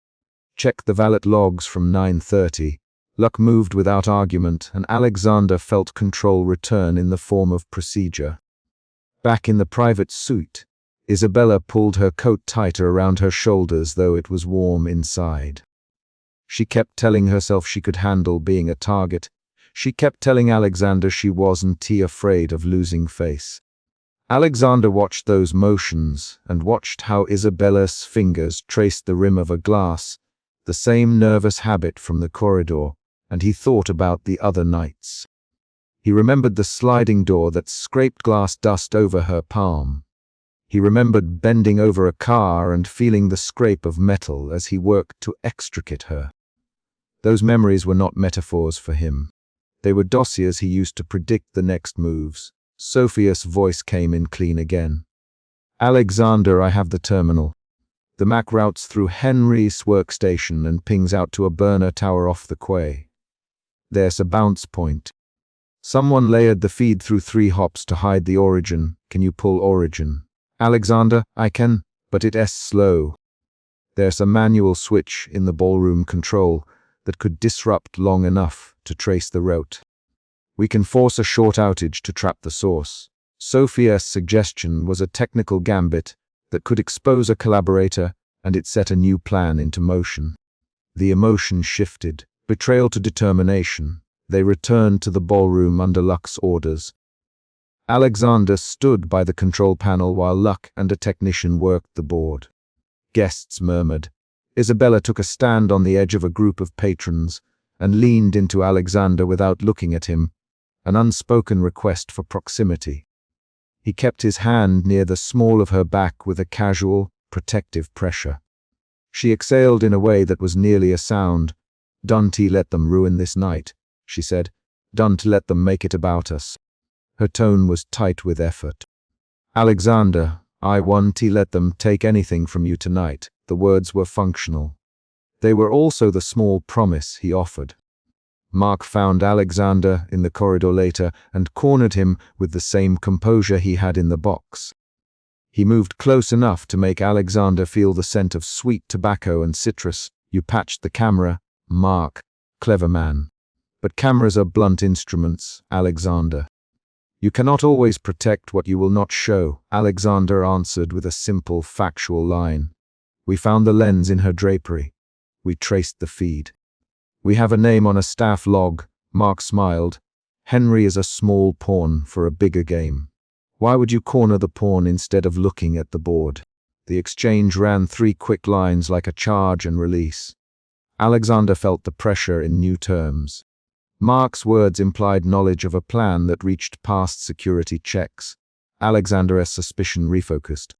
Check the valet logs from 9:30. Luck moved without argument, and Alexander felt control return in the form of procedure. Back in the private suite, Isabella pulled her coat tighter around her shoulders, though it was warm inside. She kept telling herself she could handle being a target. She kept telling Alexander she wasn't afraid of losing face. Alexander watched those motions and watched how Isabella's fingers traced the rim of a glass, the same nervous habit from the corridor, and he thought about the other nights. He remembered the sliding door that scraped glass dust over her palm. He remembered bending over a car and feeling the scrape of metal as he worked to extricate her. Those memories were not metaphors for him. They were dossiers he used to predict the next moves. Sophia's voice came in clean again. "Alexander, I have the terminal. The Mac routes through Henry's workstation and pings out to a burner tower off the quay. There's a bounce point. Someone layered the feed through 3 hops to hide the origin. Can you pull origin?" "Alexander, I can, but it's slow. There's a manual switch in the ballroom control that could disrupt long enough to trace the route. We can force a short outage to trap the source." Sophia's suggestion was a technical gambit that could expose a collaborator, and it set a new plan into motion. The emotion shifted, betrayal to determination. They returned to the ballroom under Luck's orders. Alexander stood by the control panel while Luck and a technician worked the board. Guests murmured. Isabella took a stand on the edge of a group of patrons and leaned into Alexander without looking at him, an unspoken request for proximity. He kept his hand near the small of her back with a casual, protective pressure. She exhaled in a way that was nearly a sound. "Don't let them ruin this night," she said. "Don't let them make it about us." Her tone was tight with effort. "Alexander, I won't let them take anything from you tonight." The words were functional. They were also the small promise he offered. Mark found Alexander in the corridor later and cornered him with the same composure he had in the box. He moved close enough to make Alexander feel the scent of sweet tobacco and citrus. You patched the camera, Mark. Clever man. But cameras are blunt instruments, Alexander. You cannot always protect what you will not show, Alexander answered with a simple, factual line. We found the lens in her drapery. We traced the feed. We have a name on a staff log, Mark smiled. Henry is a small pawn for a bigger game. Why would you corner the pawn instead of looking at the board? The exchange ran 3 quick lines like a charge and release. Alexander felt the pressure in new terms. Mark's words implied knowledge of a plan that reached past security checks. Alexander's suspicion refocused.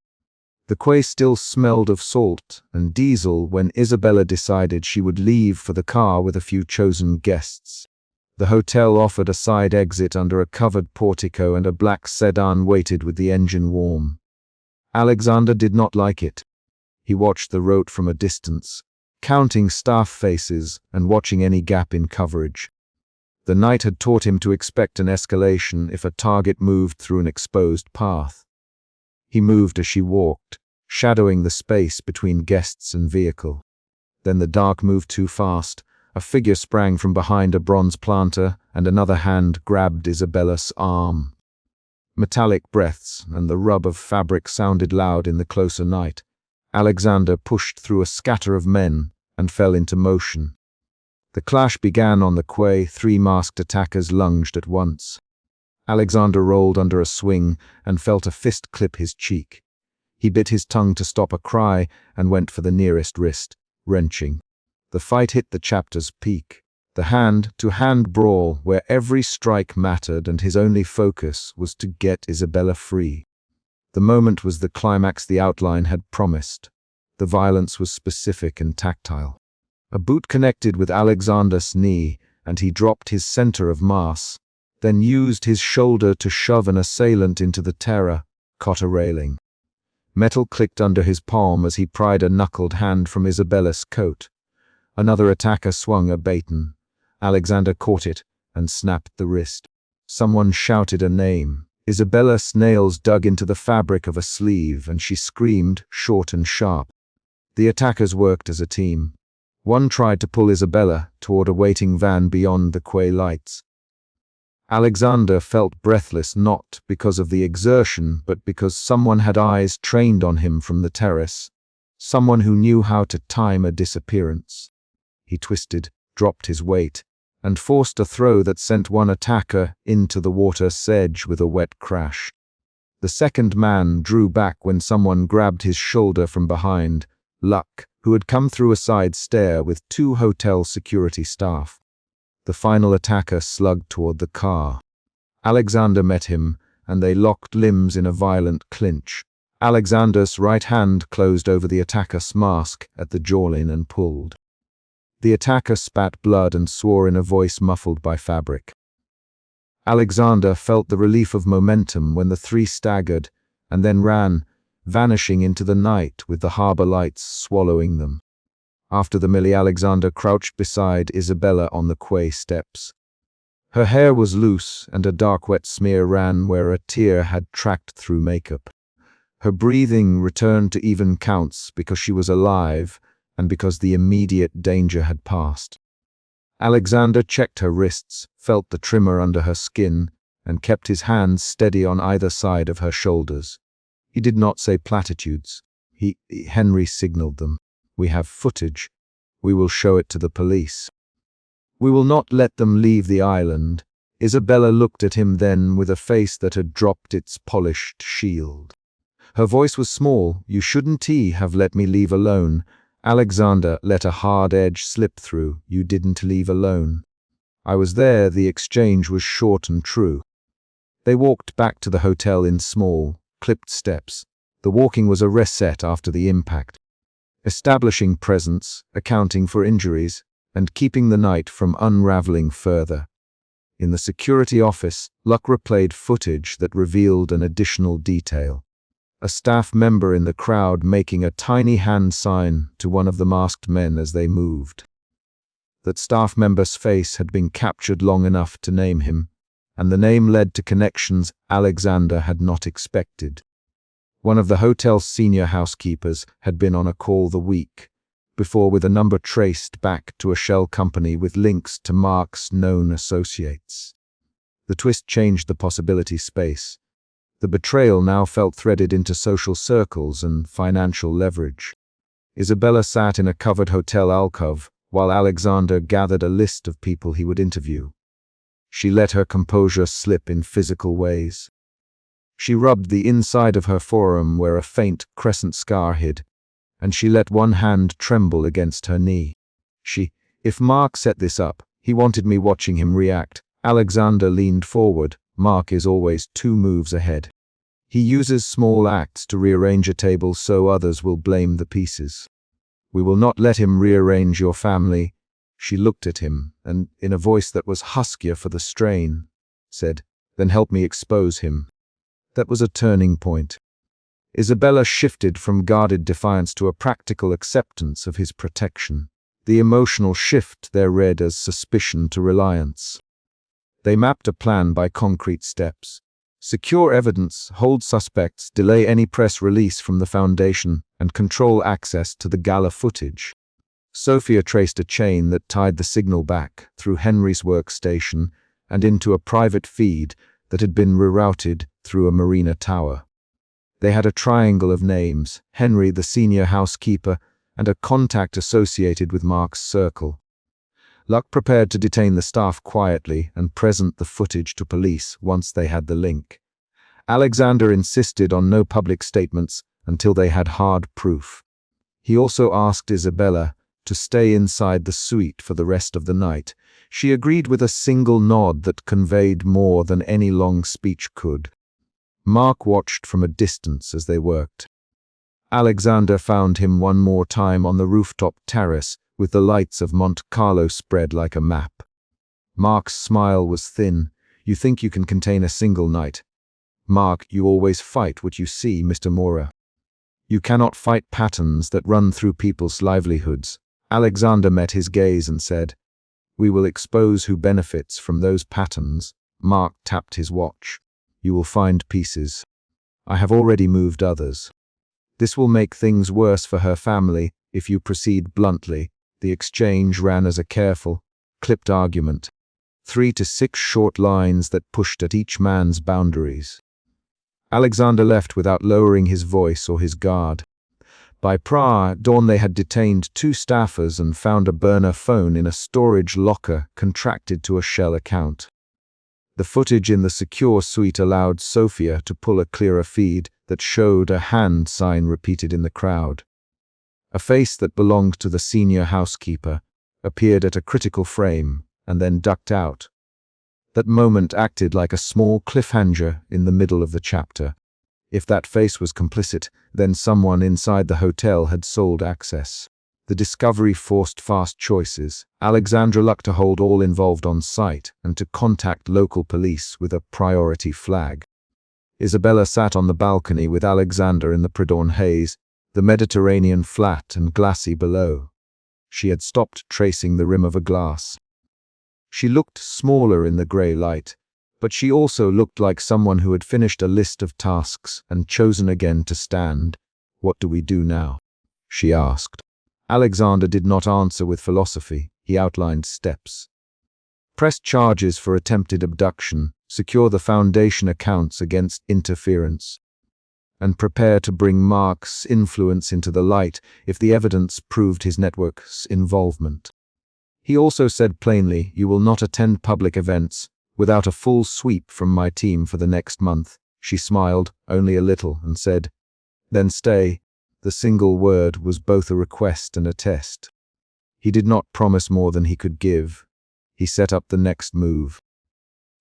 The quay still smelled of salt and diesel when Isabella decided she would leave for the car with a few chosen guests. The hotel offered a side exit under a covered portico, and a black sedan waited with the engine warm. Alexander did not like it. He watched the road from a distance, counting staff faces and watching any gap in coverage. The night had taught him to expect an escalation if a target moved through an exposed path. He moved as she walked, shadowing the space between guests and vehicle. Then the dark moved too fast. A figure sprang from behind a bronze planter, and another hand grabbed Isabella's arm. Metallic breaths and the rub of fabric sounded loud in the closer night. Alexander pushed through a scatter of men and fell into motion. The clash began on the quay. 3 masked attackers lunged at once. Alexander rolled under a swing and felt a fist clip his cheek. He bit his tongue to stop a cry and went for the nearest wrist, wrenching. The fight hit the chapter's peak. The hand-to-hand brawl where every strike mattered and his only focus was to get Isabella free. The moment was the climax the outline had promised. The violence was specific and tactile. A boot connected with Alexander's knee, and he dropped his center of mass, then used his shoulder to shove an assailant into the terror, caught a railing. Metal clicked under his palm as he pried a knuckled hand from Isabella's coat. Another attacker swung a baton. Alexander caught it and snapped the wrist. Someone shouted a name. Isabella's nails dug into the fabric of a sleeve, and she screamed, short and sharp. The attackers worked as a team. One tried to pull Isabella toward a waiting van beyond the quay lights. Alexander felt breathless, not because of the exertion, but because someone had eyes trained on him from the terrace. Someone who knew how to time a disappearance. He twisted, dropped his weight, and forced a throw that sent one attacker into the water sedge with a wet crash. The second man drew back when someone grabbed his shoulder from behind, Luck, who had come through a side stair with 2 hotel security staff. The final attacker slugged toward the car. Alexander met him, and they locked limbs in a violent clinch. Alexander's right hand closed over the attacker's mask at the jawline and pulled. The attacker spat blood and swore in a voice muffled by fabric. Alexander felt the relief of momentum when the 3 staggered, and then ran, vanishing into the night with the harbor lights swallowing them. After the melee, Alexander crouched beside Isabella on the quay steps. Her hair was loose, and a dark wet smear ran where a tear had tracked through makeup. Her breathing returned to even counts because she was alive, and because the immediate danger had passed. Alexander checked her wrists, felt the tremor under her skin, and kept his hands steady on either side of her shoulders. He did not say platitudes. Henry signaled them. We have footage. We will show it to the police. We will not let them leave the island. Isabella looked at him then with a face that had dropped its polished shield. Her voice was small. You shouldn't have let me leave alone. Alexander let a hard edge slip through. You didn't leave alone. I was there. The exchange was short and true. They walked back to the hotel in small, clipped steps. The walking was a reset after the impact. Establishing presence, accounting for injuries, and keeping the night from unraveling further. In the security office, Luck replayed footage that revealed an additional detail. a staff member in the crowd making a tiny hand sign to one of the masked men as they moved. That staff member's face had been captured long enough to name him, and the name led to connections Alexander had not expected. One of the hotel's senior housekeepers had been on a call the week before with a number traced back to a shell company with links to Mark's known associates. The twist changed the possibility space. The betrayal now felt threaded into social circles and financial leverage. Isabella sat in a covered hotel alcove while Alexander gathered a list of people he would interview. She let her composure slip in physical ways. She rubbed the inside of her forearm where a faint crescent scar hid, and she let one hand tremble against her knee. If Mark set this up, he wanted me watching him react. Alexander leaned forward. Mark is always 2 moves ahead. He uses small acts to rearrange a table so others will blame the pieces. We will not let him rearrange your family. She looked at him, and in a voice that was huskier for the strain, said, "Then help me expose him." That was a turning point. Isabella shifted from guarded defiance to a practical acceptance of his protection. The emotional shift there read as suspicion to reliance. They mapped a plan by concrete steps. Secure evidence, hold suspects, delay any press release from the foundation, and control access to the gala footage. Sophia traced a chain that tied the signal back through Henry's workstation and into a private feed that had been rerouted through a marina tower. They had a triangle of names: Henry, the senior housekeeper, and a contact associated with Mark's circle. Luck prepared to detain the staff quietly and present the footage to police once they had the link. Alexander insisted on no public statements until they had hard proof. He also asked Isabella to stay inside the suite for the rest of the night. She agreed with a single nod that conveyed more than any long speech could. Mark watched from a distance as they worked. Alexander found him one more time on the rooftop terrace, with the lights of Monte Carlo spread like a map. Mark's smile was thin. "You think you can contain a single night? Mark, you always fight what you see, Mr. Mora. You cannot fight patterns that run through people's livelihoods." Alexander met his gaze and said, "We will expose who benefits from those patterns." Mark tapped his watch. "You will find pieces. I have already moved others. This will make things worse for her family if you proceed bluntly." The exchange ran as a careful, clipped argument, 3 to 6 short lines that pushed at each man's boundaries. Alexander left without lowering his voice or his guard. By dawn they had detained 2 staffers and found a burner phone in a storage locker contracted to a shell account. The footage in the secure suite allowed Sophia to pull a clearer feed that showed a hand sign repeated in the crowd. A face that belonged to the senior housekeeper appeared at a critical frame and then ducked out. That moment acted like a small cliffhanger in the middle of the chapter. If that face was complicit, then someone inside the hotel had sold access. The discovery forced fast choices. Alexandra looked to hold all involved on site and to contact local police with a priority flag. Isabella sat on the balcony with Alexander in the pre-dawn haze, the Mediterranean flat and glassy below. She had stopped tracing the rim of a glass. She looked smaller in the grey light, but she also looked like someone who had finished a list of tasks and chosen again to stand. "What do we do now?" she asked. Alexander did not answer with philosophy. He outlined steps. Press charges for attempted abduction, secure the foundation accounts against interference, and prepare to bring Mark's influence into the light if the evidence proved his network's involvement. He also said plainly, "You will not attend public events without a full sweep from my team for the next month." She smiled, only a little, and said, "Then stay." The single word was both a request and a test. He did not promise more than he could give. He set up the next move.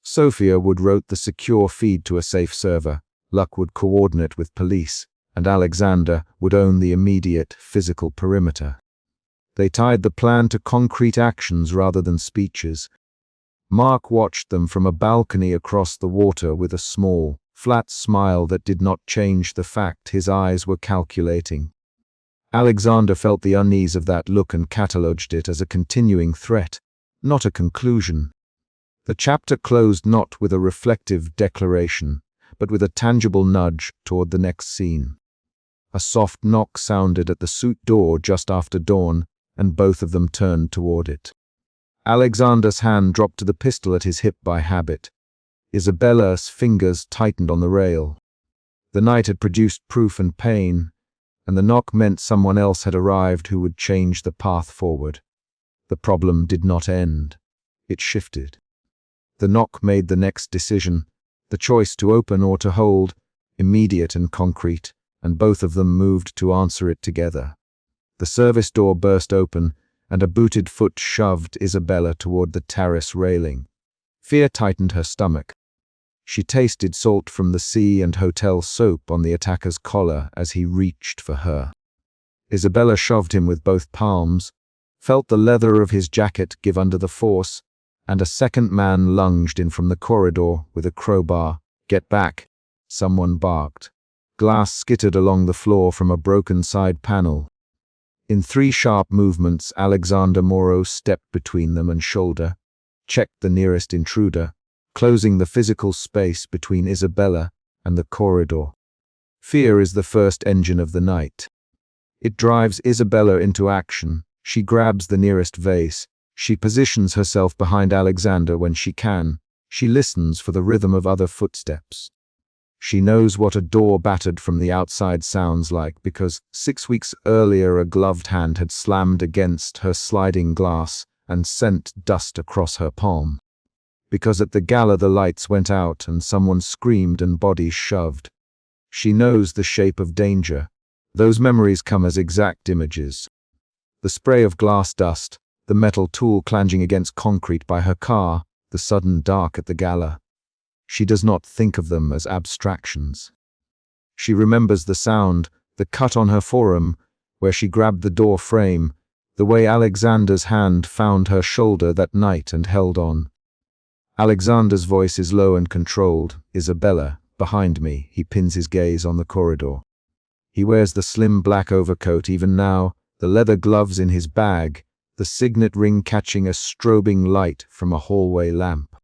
Sophia would route the secure feed to a safe server. Luck would coordinate with police, and Alexander would own the immediate physical perimeter. They tied the plan to concrete actions rather than speeches. Mark watched them from a balcony across the water with a small, flat smile that did not change the fact his eyes were calculating. Alexander felt the unease of that look and catalogued it as a continuing threat, not a conclusion. The chapter closed not with a reflective declaration, but with a tangible nudge toward the next scene. A soft knock sounded at the suite door just after dawn, and both of them turned toward it. Alexander's hand dropped to the pistol at his hip by habit. Isabella's fingers tightened on the rail. The night had produced proof and pain, and the knock meant someone else had arrived who would change the path forward. The problem did not end. It shifted. The knock made the next decision, the choice to open or to hold, immediate and concrete, and both of them moved to answer it together. The service door burst open, and a booted foot shoved Isabella toward the terrace railing. Fear tightened her stomach. She tasted salt from the sea and hotel soap on the attacker's collar as he reached for her. Isabella shoved him with both palms, felt the leather of his jacket give under the force, and a second man lunged in from the corridor with a crowbar. "Get back!" someone barked. Glass skittered along the floor from a broken side panel. In 3 sharp movements, Alexander Moreau stepped between them and shoulder, checked the nearest intruder, closing the physical space between Isabella and the corridor. Fear is the first engine of the night. It drives Isabella into action. She grabs the nearest vase. She positions herself behind Alexander when she can. She listens for the rhythm of other footsteps. She knows what a door battered from the outside sounds like because 6 weeks earlier a gloved hand had slammed against her sliding glass and sent dust across her palm. Because at the gala the lights went out and someone screamed and bodies shoved. She knows the shape of danger. Those memories come as exact images. The spray of glass dust, the metal tool clanging against concrete by her car, the sudden dark at the gala. She does not think of them as abstractions. She remembers the sound, the cut on her forearm, where she grabbed the door frame, the way Alexander's hand found her shoulder that night and held on. Alexander's voice is low and controlled. "Isabella, behind me." He pins his gaze on the corridor. He wears the slim black overcoat even now, the leather gloves in his bag, the signet ring catching a strobing light from a hallway lamp.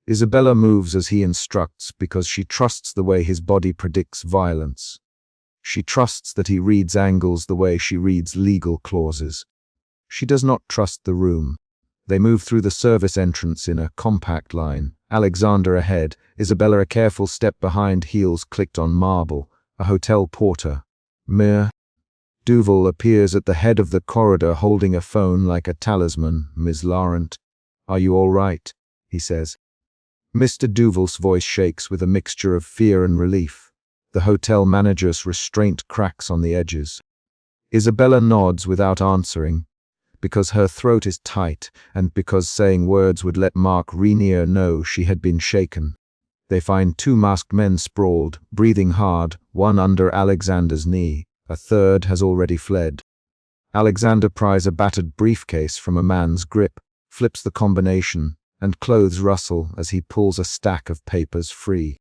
Isabella moves as he instructs because she trusts the way his body predicts violence. She trusts that he reads angles the way she reads legal clauses. She does not trust the room. They move through the service entrance in a compact line. Alexander ahead, Isabella a careful step behind, heels clicked on marble. A hotel porter. Mir. Duval appears at the head of the corridor holding a phone like a talisman. "Ms. Laurent, are you all right?" he says. Mr. Duval's voice shakes with a mixture of fear and relief. The hotel manager's restraint cracks on the edges. Isabella nods without answering, because her throat is tight and because saying words would let Mark Renier know she had been shaken. They find 2 masked men sprawled, breathing hard, one under Alexander's knee. A third has already fled. Alexander pries a battered briefcase from a man's grip, flips the combination, and clothes rustle as he pulls a stack of papers free.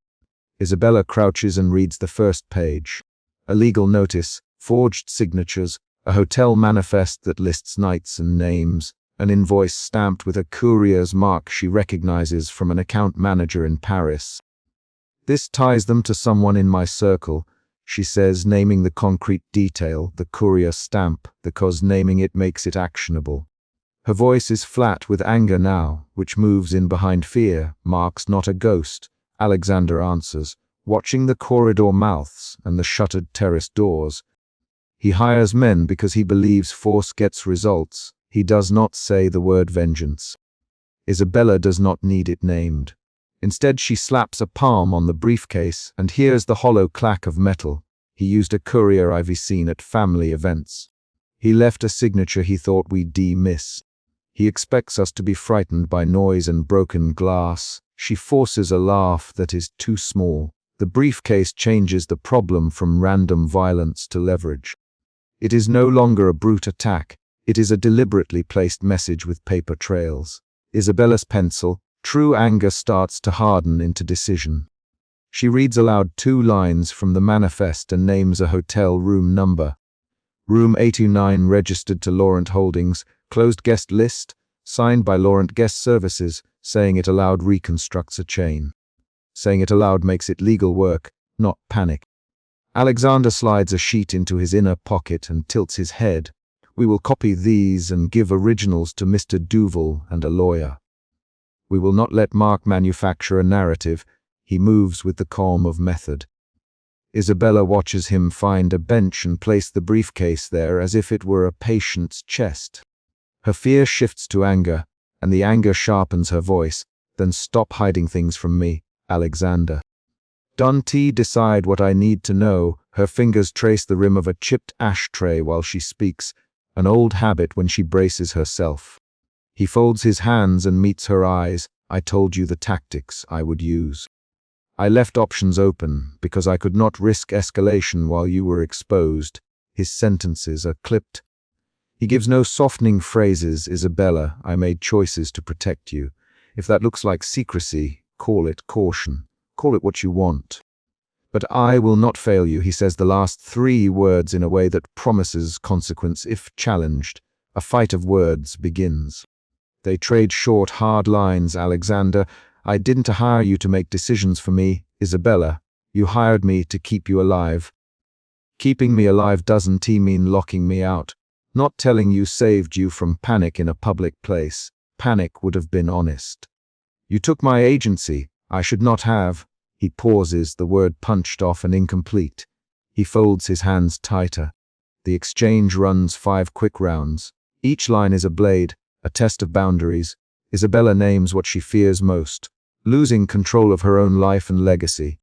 Isabella crouches and reads the first page. A legal notice, forged signatures, a hotel manifest that lists nights and names, an invoice stamped with a courier's mark she recognizes from an account manager in Paris. "This ties them to someone in my circle," she says, naming the concrete detail, the courier stamp, because naming it makes it actionable. Her voice is flat with anger now, which moves in behind fear. "Mark's not a ghost," Alexander answers, watching the corridor mouths and the shuttered terrace doors. "He hires men because he believes force gets results. He does not say the word vengeance." Isabella does not need it named. Instead, she slaps a palm on the briefcase and hears the hollow clack of metal. "He used a courier I've seen at family events. He left a signature he thought we'd miss. He expects us to be frightened by noise and broken glass." She forces a laugh that is too small. The briefcase changes the problem from random violence to leverage. It is no longer a brute attack. It is a deliberately placed message with paper trails. Isabella's pencil, true anger starts to harden into decision. She reads aloud 2 lines from the manifest and names a hotel room number. Room 829 registered to Laurent Holdings, closed guest list, signed by Laurent Guest Services. Saying it aloud reconstructs a chain. Saying it aloud makes it legal work, not panic. Alexander slides a sheet into his inner pocket and tilts his head. We will copy these and give originals to Mr. Duval and a lawyer. We will not let Mark manufacture a narrative. He moves with the calm of method. Isabella watches him find a bench and place the briefcase there as if it were a patient's chest. Her fear shifts to anger, and the anger sharpens her voice. Then stop hiding things from me, Alexander. Don't decide what I need to know. Her fingers trace the rim of a chipped ashtray while she speaks, an old habit when she braces herself. He folds his hands and meets her eyes. I told you the tactics I would use. I left options open because I could not risk escalation while you were exposed. His sentences are clipped. He gives no softening phrases. Isabella, I made choices to protect you. If that looks like secrecy, call it caution. Call it what you want. But I will not fail you. He says the last 3 words in a way that promises consequence if challenged. A fight of words begins. They trade short, hard lines. Alexander, I didn't hire you to make decisions for me. Isabella, you hired me to keep you alive. Keeping me alive doesn't mean locking me out. Not telling you saved you from panic in a public place. Panic would have been honest. You took my agency. I should not have. He pauses, the word punched off and incomplete. He folds his hands tighter. The exchange runs 5 quick rounds. Each line is a blade, a test of boundaries. Isabella names what she fears most, losing control of her own life and legacy.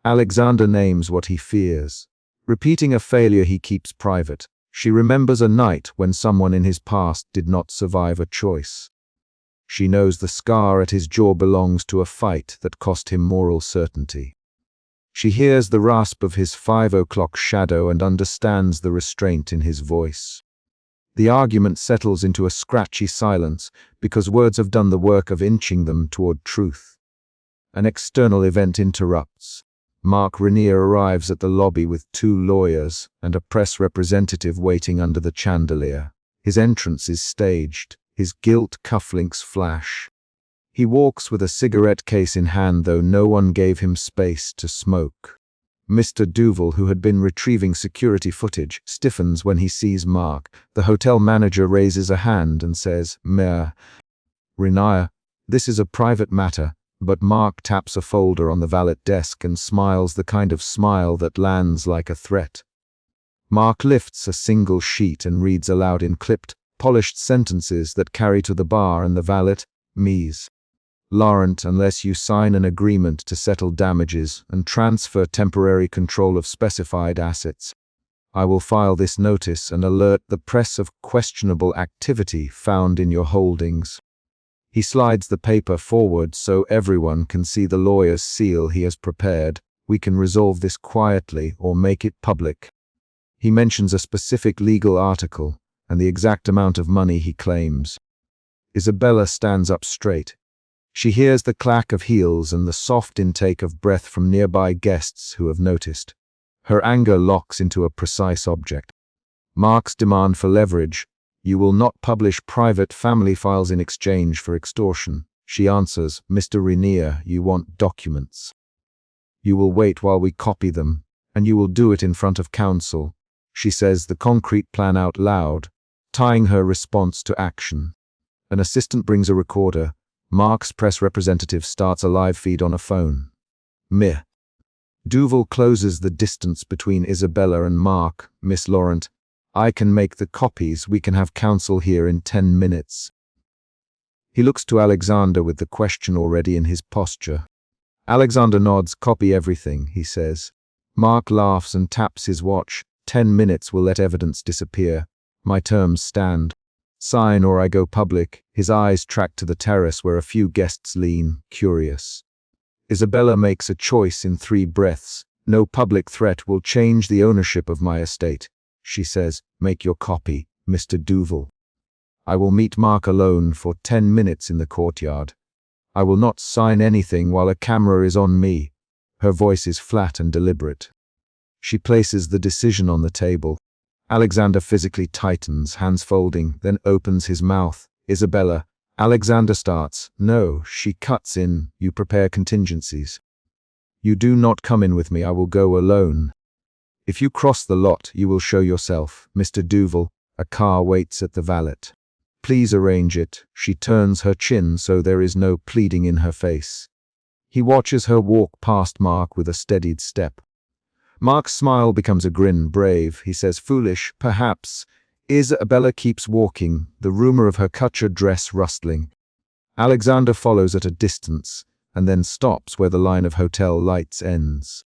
Alexander names what he fears, repeating a failure he keeps private. She remembers a night when someone in his past did not survive a choice. She knows the scar at his jaw belongs to a fight that cost him moral certainty. She hears the rasp of his 5 o'clock shadow and understands the restraint in his voice. The argument settles into a scratchy silence because words have done the work of inching them toward truth. An external event interrupts. Mark Rainier arrives at the lobby with 2 lawyers and a press representative waiting under the chandelier. His entrance is staged. His gilt cufflinks flash. He walks with a cigarette case in hand, though no one gave him space to smoke. Mr. Duval, who had been retrieving security footage, stiffens when he sees Mark. The hotel manager raises a hand and says, Mayor Rainier, this is a private matter. But Mark taps a folder on the valet desk and smiles the kind of smile that lands like a threat. Mark lifts a single sheet and reads aloud in clipped, polished sentences that carry to the bar, and the valet, Ms. Laurent, unless you sign an agreement to settle damages and transfer temporary control of specified assets, I will file this notice and alert the press of questionable activity found in your holdings. He slides the paper forward so everyone can see the lawyer's seal he has prepared. We can resolve this quietly or make it public. He mentions a specific legal article and the exact amount of money he claims. Isabella stands up straight. She hears the clack of heels and the soft intake of breath from nearby guests who have noticed. Her anger locks into a precise object. Mark's demand for leverage. You will not publish private family files in exchange for extortion. She answers, Mr. Rainier, you want documents. You will wait while we copy them, and you will do it in front of counsel. She says the concrete plan out loud, tying her response to action. An assistant brings a recorder. Mark's press representative starts a live feed on a phone. Mr. Duval closes the distance between Isabella and Mark. Miss Laurent, I can make the copies. We can have counsel here in 10 minutes. He looks to Alexander with the question already in his posture. Alexander nods. Copy everything, he says. Mark laughs and taps his watch. 10 minutes will let evidence disappear. My terms stand. Sign or I go public. His eyes track to the terrace where a few guests lean, curious. Isabella makes a choice in 3 breaths. No public threat will change the ownership of my estate. She says, make your copy, Mr. Duval. I will meet Mark alone for 10 minutes in the courtyard. I will not sign anything while a camera is on me. Her voice is flat and deliberate. She places the decision on the table. Alexander physically tightens, hands folding, then opens his mouth. Isabella. Alexander starts. No, she cuts in. You prepare contingencies. You do not come in with me, I will go alone. If you cross the lot, you will show yourself. Mr. Duval, a car waits at the valet. Please arrange it. She turns her chin so there is no pleading in her face. He watches her walk past Mark with a steadied step. Mark's smile becomes a grin. Brave, he says. Foolish, perhaps. Isabella keeps walking, the rumor of her couture dress rustling. Alexander follows at a distance, and then stops where the line of hotel lights ends.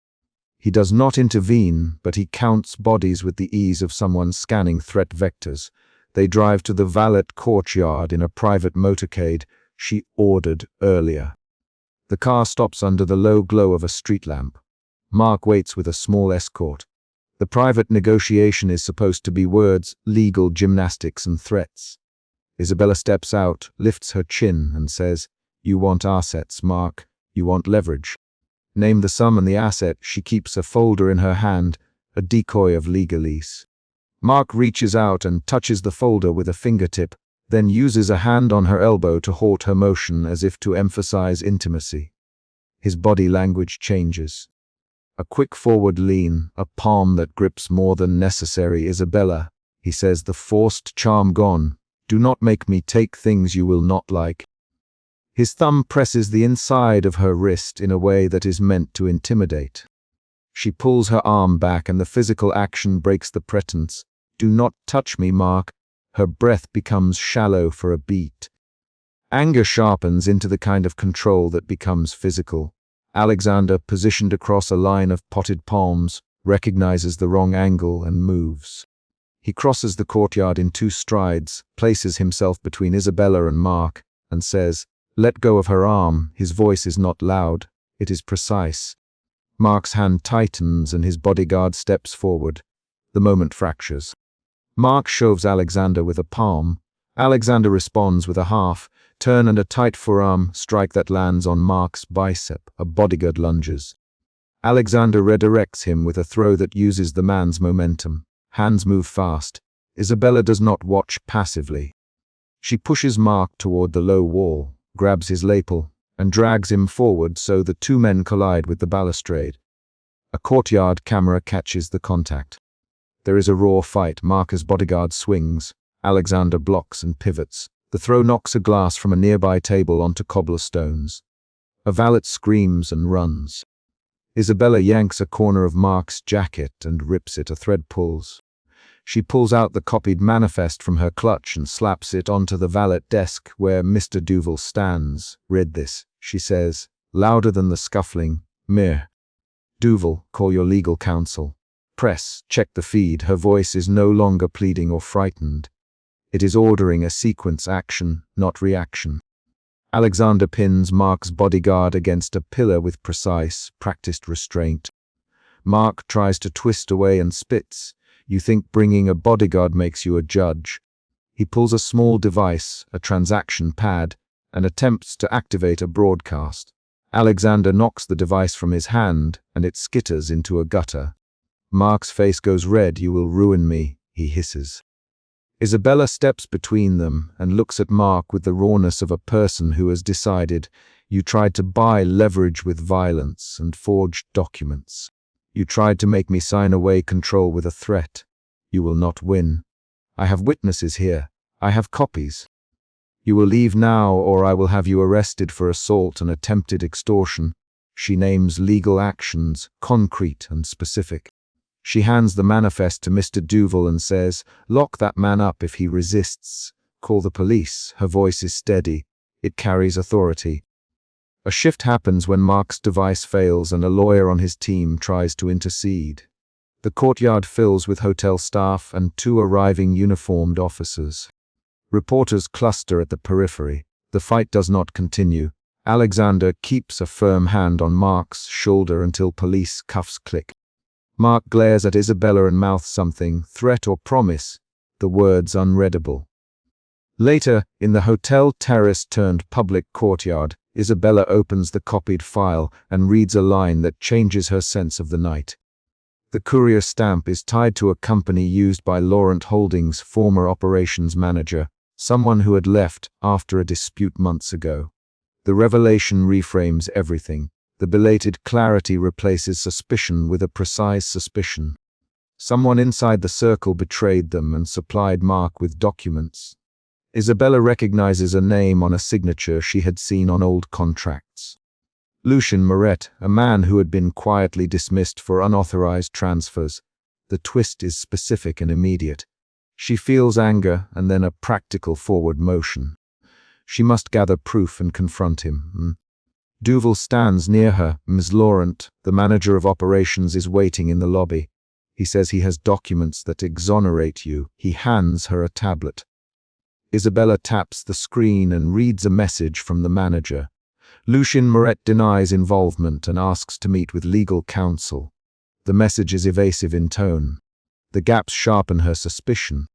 He does not intervene, but he counts bodies with the ease of someone scanning threat vectors. They drive to the valet courtyard in a private motorcade she ordered earlier. The car stops under the low glow of a street lamp. Mark waits with a small escort. The private negotiation is supposed to be words, legal gymnastics and threats. Isabella steps out, lifts her chin, and says, You want assets, Mark. You want leverage. Name the sum and the asset. She keeps a folder in her hand, a decoy of legalese. Mark reaches out and touches the folder with a fingertip, then uses a hand on her elbow to halt her motion as if to emphasize intimacy. His body language changes. A quick forward lean, a palm that grips more than necessary. Isabella, he says, the forced charm gone. Do not make me take things you will not like. His thumb presses the inside of her wrist in a way that is meant to intimidate. She pulls her arm back and the physical action breaks the pretense. Do not touch me, Mark. Her breath becomes shallow for a beat. Anger sharpens into the kind of control that becomes physical. Alexander, positioned across a line of potted palms, recognizes the wrong angle and moves. He crosses the courtyard in 2 strides, places himself between Isabella and Mark, and says, Let go of her arm. His voice is not loud, it is precise. Mark's hand tightens and his bodyguard steps forward. The moment fractures. Mark shoves Alexander with a palm. Alexander responds with a half turn and a tight forearm strike that lands on Mark's bicep. A bodyguard lunges. Alexander redirects him with a throw that uses the man's momentum. Hands move fast. Isabella does not watch passively. She pushes Mark toward the low wall, grabs his lapel, and drags him forward so the 2 men collide with the balustrade. A courtyard camera catches the contact. There is a raw fight. Mark's bodyguard swings. Alexander blocks and pivots. The throw knocks a glass from a nearby table onto cobblestones. A valet screams and runs. Isabella yanks a corner of Mark's jacket and rips it. A thread pulls. She pulls out the copied manifest from her clutch and slaps it onto the valet desk where Mr. Duval stands. Read this, she says, louder than the scuffling. Mir. Duval, call your legal counsel. Press, check the feed. Her voice is no longer pleading or frightened. It is ordering a sequence action, not reaction. Alexander pins Mark's bodyguard against a pillar with precise, practiced restraint. Mark tries to twist away and spits. You think bringing a bodyguard makes you a judge. He pulls a small device, a transaction pad, and attempts to activate a broadcast. Alexander knocks the device from his hand, and it skitters into a gutter. Mark's face goes red. You will ruin me, he hisses. Isabella steps between them and looks at Mark with the rawness of a person who has decided, You tried to buy leverage with violence and forged documents. You tried to make me sign away control with a threat. You will not win. I have witnesses here. I have copies. You will leave now or I will have you arrested for assault and attempted extortion. She names legal actions, concrete and specific. She hands the manifest to Mr. Duval and says, Lock that man up if he resists. Call the police. Her voice is steady. It carries authority. A shift happens when Mark's device fails and a lawyer on his team tries to intercede. The courtyard fills with hotel staff and 2 arriving uniformed officers. Reporters cluster at the periphery. The fight does not continue. Alexander keeps a firm hand on Mark's shoulder until police cuffs click. Mark glares at Isabella and mouths something, threat or promise, the words unreadable. Later, in the hotel terrace turned public courtyard, Isabella opens the copied file and reads a line that changes her sense of the night. The courier stamp is tied to a company used by Laurent Holdings' former operations manager, someone who had left after a dispute months ago. The revelation reframes everything. The belated clarity replaces suspicion with a precise suspicion. Someone inside the circle betrayed them and supplied Mark with documents. Isabella recognizes a name on a signature she had seen on old contracts. Lucien Moret, a man who had been quietly dismissed for unauthorized transfers. The twist is specific and immediate. She feels anger and then a practical forward motion. She must gather proof and confront him. Duval stands near her. Ms. Laurent, the manager of operations, is waiting in the lobby. He says he has documents that exonerate you. He hands her a tablet. Isabella taps the screen and reads a message from the manager. Lucien Moret denies involvement and asks to meet with legal counsel. The message is evasive in tone. The gaps sharpen her suspicion.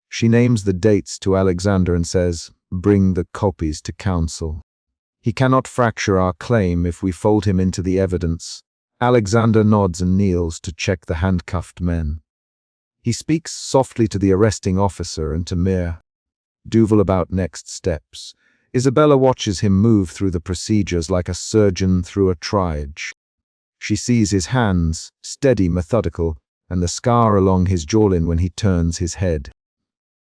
She names the dates to Alexander and says, "Bring the copies to counsel. He cannot fracture our claim if we fold him into the evidence." Alexander nods and kneels to check the handcuffed men. He speaks softly to the arresting officer and to Mir. Duval about next steps. Isabella watches him move through the procedures like a surgeon through a triage. She sees his hands, steady, methodical, and the scar along his jawline when he turns his head.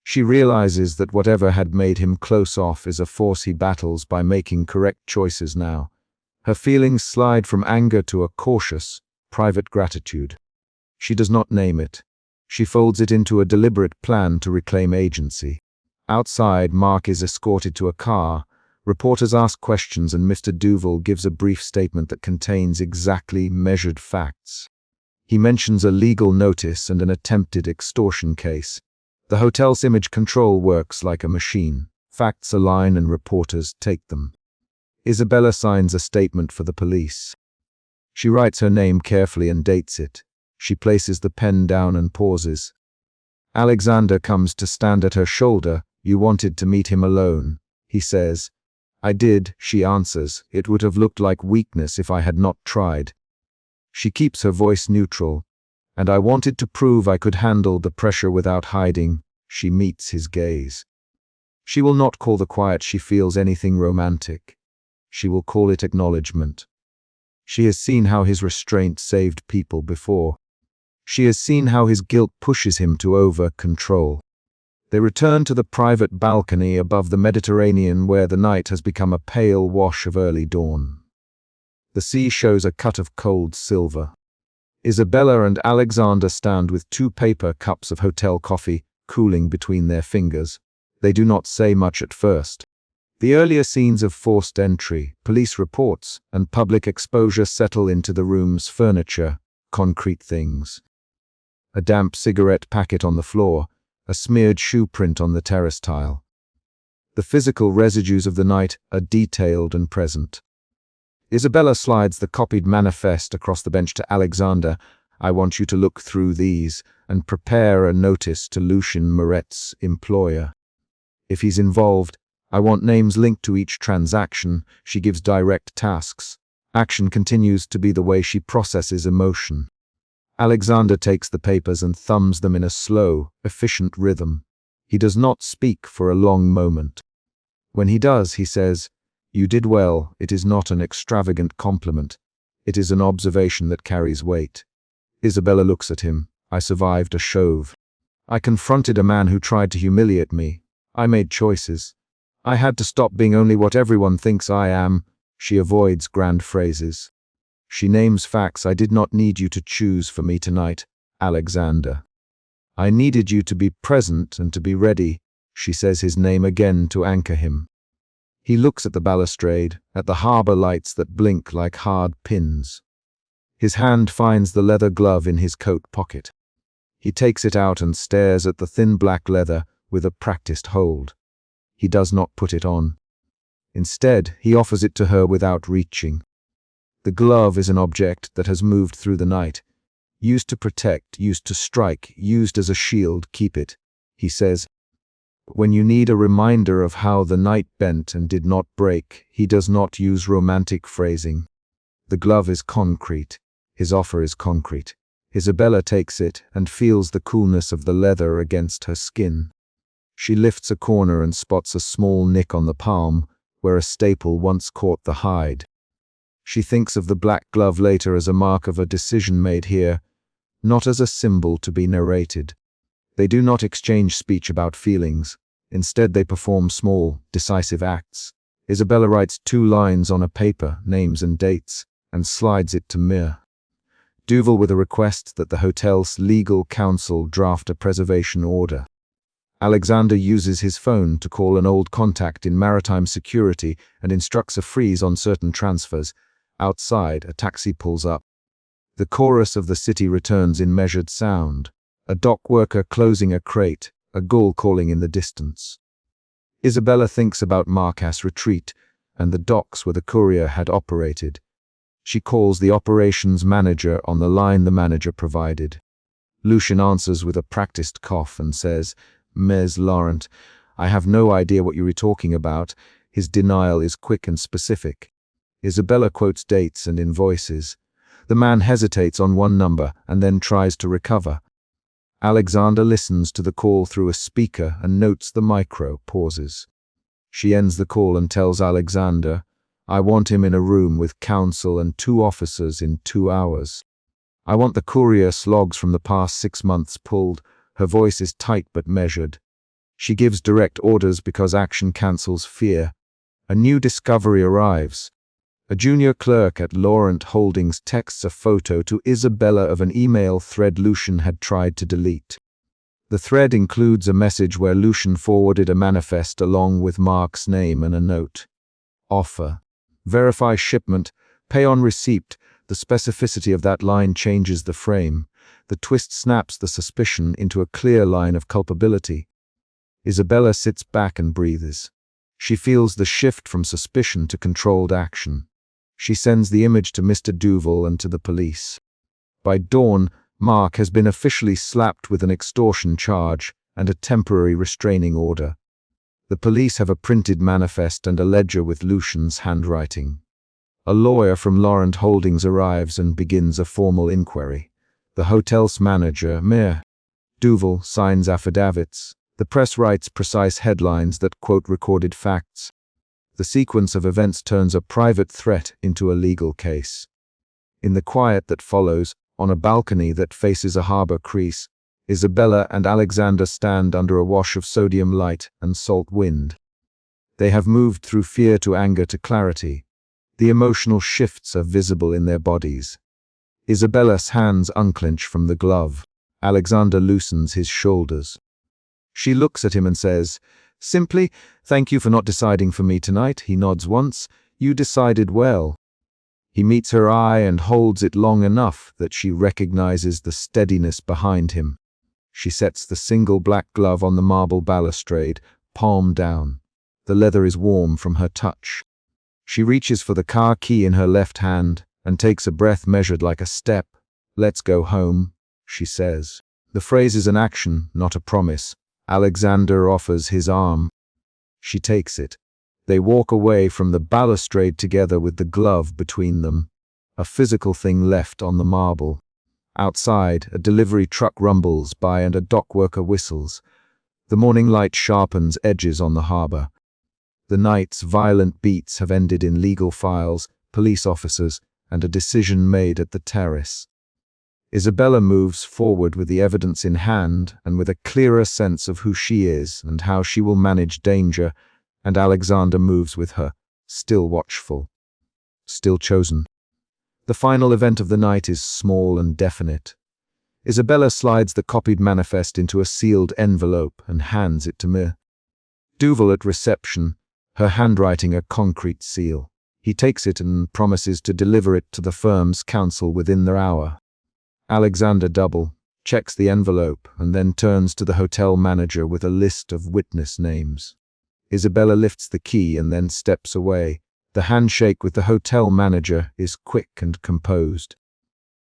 She realizes that whatever had made him close off is a force he battles by making correct choices now. Her feelings slide from anger to a cautious, private gratitude. She does not name it. She folds it into a deliberate plan to reclaim agency. Outside, Mark is escorted to a car. Reporters ask questions and Mr. Duval gives a brief statement that contains exactly measured facts. He mentions a legal notice and an attempted extortion case. The hotel's image control works like a machine. Facts align and reporters take them. Isabella signs a statement for the police. She writes her name carefully and dates it. She places the pen down and pauses. Alexander comes to stand at her shoulder. "You wanted to meet him alone," he says. "I did," she answers. "It would have looked like weakness if I had not tried." She keeps her voice neutral. "And I wanted to prove I could handle the pressure without hiding." She meets his gaze. She will not call the quiet she feels anything romantic. She will call it acknowledgement. She has seen how his restraint saved people before. She has seen how his guilt pushes him to over-control. They return to the private balcony above the Mediterranean where the night has become a pale wash of early dawn. The sea shows a cut of cold silver. Isabella and Alexander stand with 2 paper cups of hotel coffee cooling between their fingers. They do not say much at first. The earlier scenes of forced entry, police reports, and public exposure settle into the room's furniture, concrete things. A damp cigarette packet on the floor, a smeared shoe print on the terrace tile. The physical residues of the night are detailed and present. Isabella slides the copied manifest across the bench to Alexander. "I want you to look through these and prepare a notice to Lucien Moret's employer. If he's involved, I want names linked to each transaction." She gives direct tasks. Action continues to be the way she processes emotion. Alexander takes the papers and thumbs them in a slow, efficient rhythm. He does not speak for a long moment. When he does, he says, "You did well. It is not an extravagant compliment. It is an observation that carries weight." Isabella looks at him. "I survived a shove. I confronted a man who tried to humiliate me. I made choices. I had to stop being only what everyone thinks I am." She avoids grand phrases. She names facts. "I did not need you to choose for me tonight, Alexander. I needed you to be present and to be ready." She says his name again to anchor him. He looks at the balustrade, at the harbor lights that blink like hard pins. His hand finds the leather glove in his coat pocket. He takes it out and stares at the thin black leather with a practiced hold. He does not put it on. Instead, he offers it to her without reaching. The glove is an object that has moved through the night. "Used to protect, used to strike, used as a shield, keep it," he says. When you need a reminder of how the night bent and did not break, he does not use romantic phrasing. The glove is concrete. His offer is concrete. Isabella takes it and feels the coolness of the leather against her skin. She lifts a corner and spots a small nick on the palm, where a staple once caught the hide. She thinks of the black glove later as a mark of a decision made here, not as a symbol to be narrated. They do not exchange speech about feelings. Instead, they perform small, decisive acts. Isabella writes 2 lines on a paper, names and dates, and slides it to Mir. Duval with a request that the hotel's legal counsel draft a preservation order. Alexander uses his phone to call an old contact in maritime security and instructs a freeze on certain transfers. Outside, a taxi pulls up. The chorus of the city returns in measured sound. A dock worker closing a crate, a gull calling in the distance. Isabella thinks about Marcas' retreat and the docks where the courier had operated. She calls the operations manager on the line the manager provided. Lucien answers with a practiced cough and says, "Mes Laurent, I have no idea what you were talking about." His denial is quick and specific. Isabella quotes dates and invoices. The man hesitates on one number and then tries to recover. Alexander listens to the call through a speaker and notes the micro pauses. She ends the call and tells Alexander, "I want him in a room with counsel and 2 officers in 2 hours. I want the courier logs from the past 6 months pulled." Her voice is tight but measured. She gives direct orders because action cancels fear. A new discovery arrives. A junior clerk at Laurent Holdings texts a photo to Isabella of an email thread Lucien had tried to delete. The thread includes a message where Lucien forwarded a manifest along with Mark's name and a note. Offer. Verify shipment. Pay on receipt. The specificity of that line changes the frame. The twist snaps the suspicion into a clear line of culpability. Isabella sits back and breathes. She feels the shift from suspicion to controlled action. She sends the image to Mr. Duval and to the police. By dawn, Mark has been officially slapped with an extortion charge and a temporary restraining order. The police have a printed manifest and a ledger with Lucien's handwriting. A lawyer from Laurent Holdings arrives and begins a formal inquiry. The hotel's manager, Mir Duval, signs affidavits. The press writes precise headlines that quote recorded facts. The sequence of events turns a private threat into a legal case. In the quiet that follows, on a balcony that faces a harbor crease, Isabella and Alexander stand under a wash of sodium light and salt wind. They have moved through fear to anger to clarity. The emotional shifts are visible in their bodies. Isabella's hands unclench from the glove. Alexander loosens his shoulders. She looks at him and says, "Simply, thank you for not deciding for me tonight." He nods once. "You decided well." He meets her eye and holds it long enough that she recognizes the steadiness behind him. She sets the single black glove on the marble balustrade, palm down. The leather is warm from her touch. She reaches for the car key in her left hand and takes a breath measured like a step. "Let's go home," she says. The phrase is an action, not a promise. Alexander offers his arm. She takes it. They walk away from the balustrade together with the glove between them, a physical thing left on the marble. Outside, a delivery truck rumbles by and a dock worker whistles. The morning light sharpens edges on the harbor. The night's violent beats have ended in legal files, police officers, and a decision made at the terrace. Isabella moves forward with the evidence in hand and with a clearer sense of who she is and how she will manage danger, and Alexander moves with her, still watchful, still chosen. The final event of the night is small and definite. Isabella slides the copied manifest into a sealed envelope and hands it to Mir Duval at reception, her handwriting a concrete seal. He takes it and promises to deliver it to the firm's counsel within the hour. Alexander checks the envelope and then turns to the hotel manager with a list of witness names. Isabella lifts the key and then steps away. The handshake with the hotel manager is quick and composed.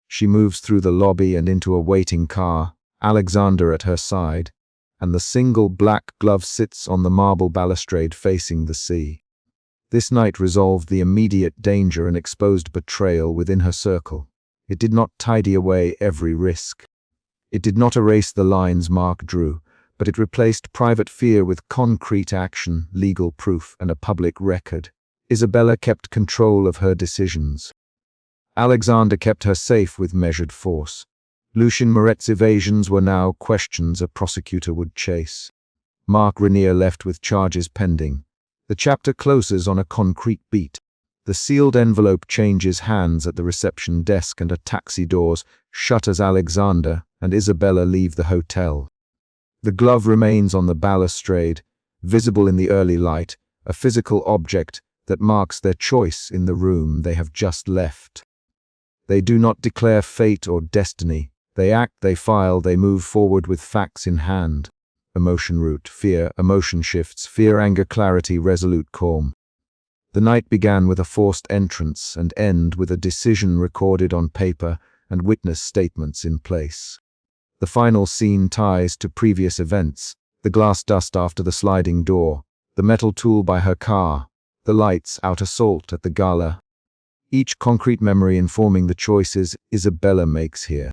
She moves through the lobby and into a waiting car, Alexander at her side. and the single black glove sits on the marble balustrade facing the sea. This night resolved the immediate danger and exposed betrayal within her circle. It did not tidy away every risk. It did not erase the lines Mark drew, but it replaced private fear with concrete action, legal proof, and a public record. Isabella kept control of her decisions. Alexander kept her safe with measured force. Lucien Moret's evasions were now questions a prosecutor would chase. Mark Rainier left with charges pending. The chapter closes on a concrete beat. The sealed envelope changes hands at the reception desk and a taxi doors shut as Alexander and Isabella leave the hotel. The glove remains on the balustrade, visible in the early light, a physical object that marks their choice in the room they have just left. They do not declare fate or destiny. They act, they file, they move forward with facts in hand. Emotion route, fear, emotion shifts, fear, anger, clarity, resolute calm. The night began with a forced entrance and end with a decision recorded on paper and witness statements in place. The final scene ties to previous events, the glass dust after the sliding door, the metal tool by her car, the lights out assault at the gala. Each concrete memory informing the choices Isabella makes here.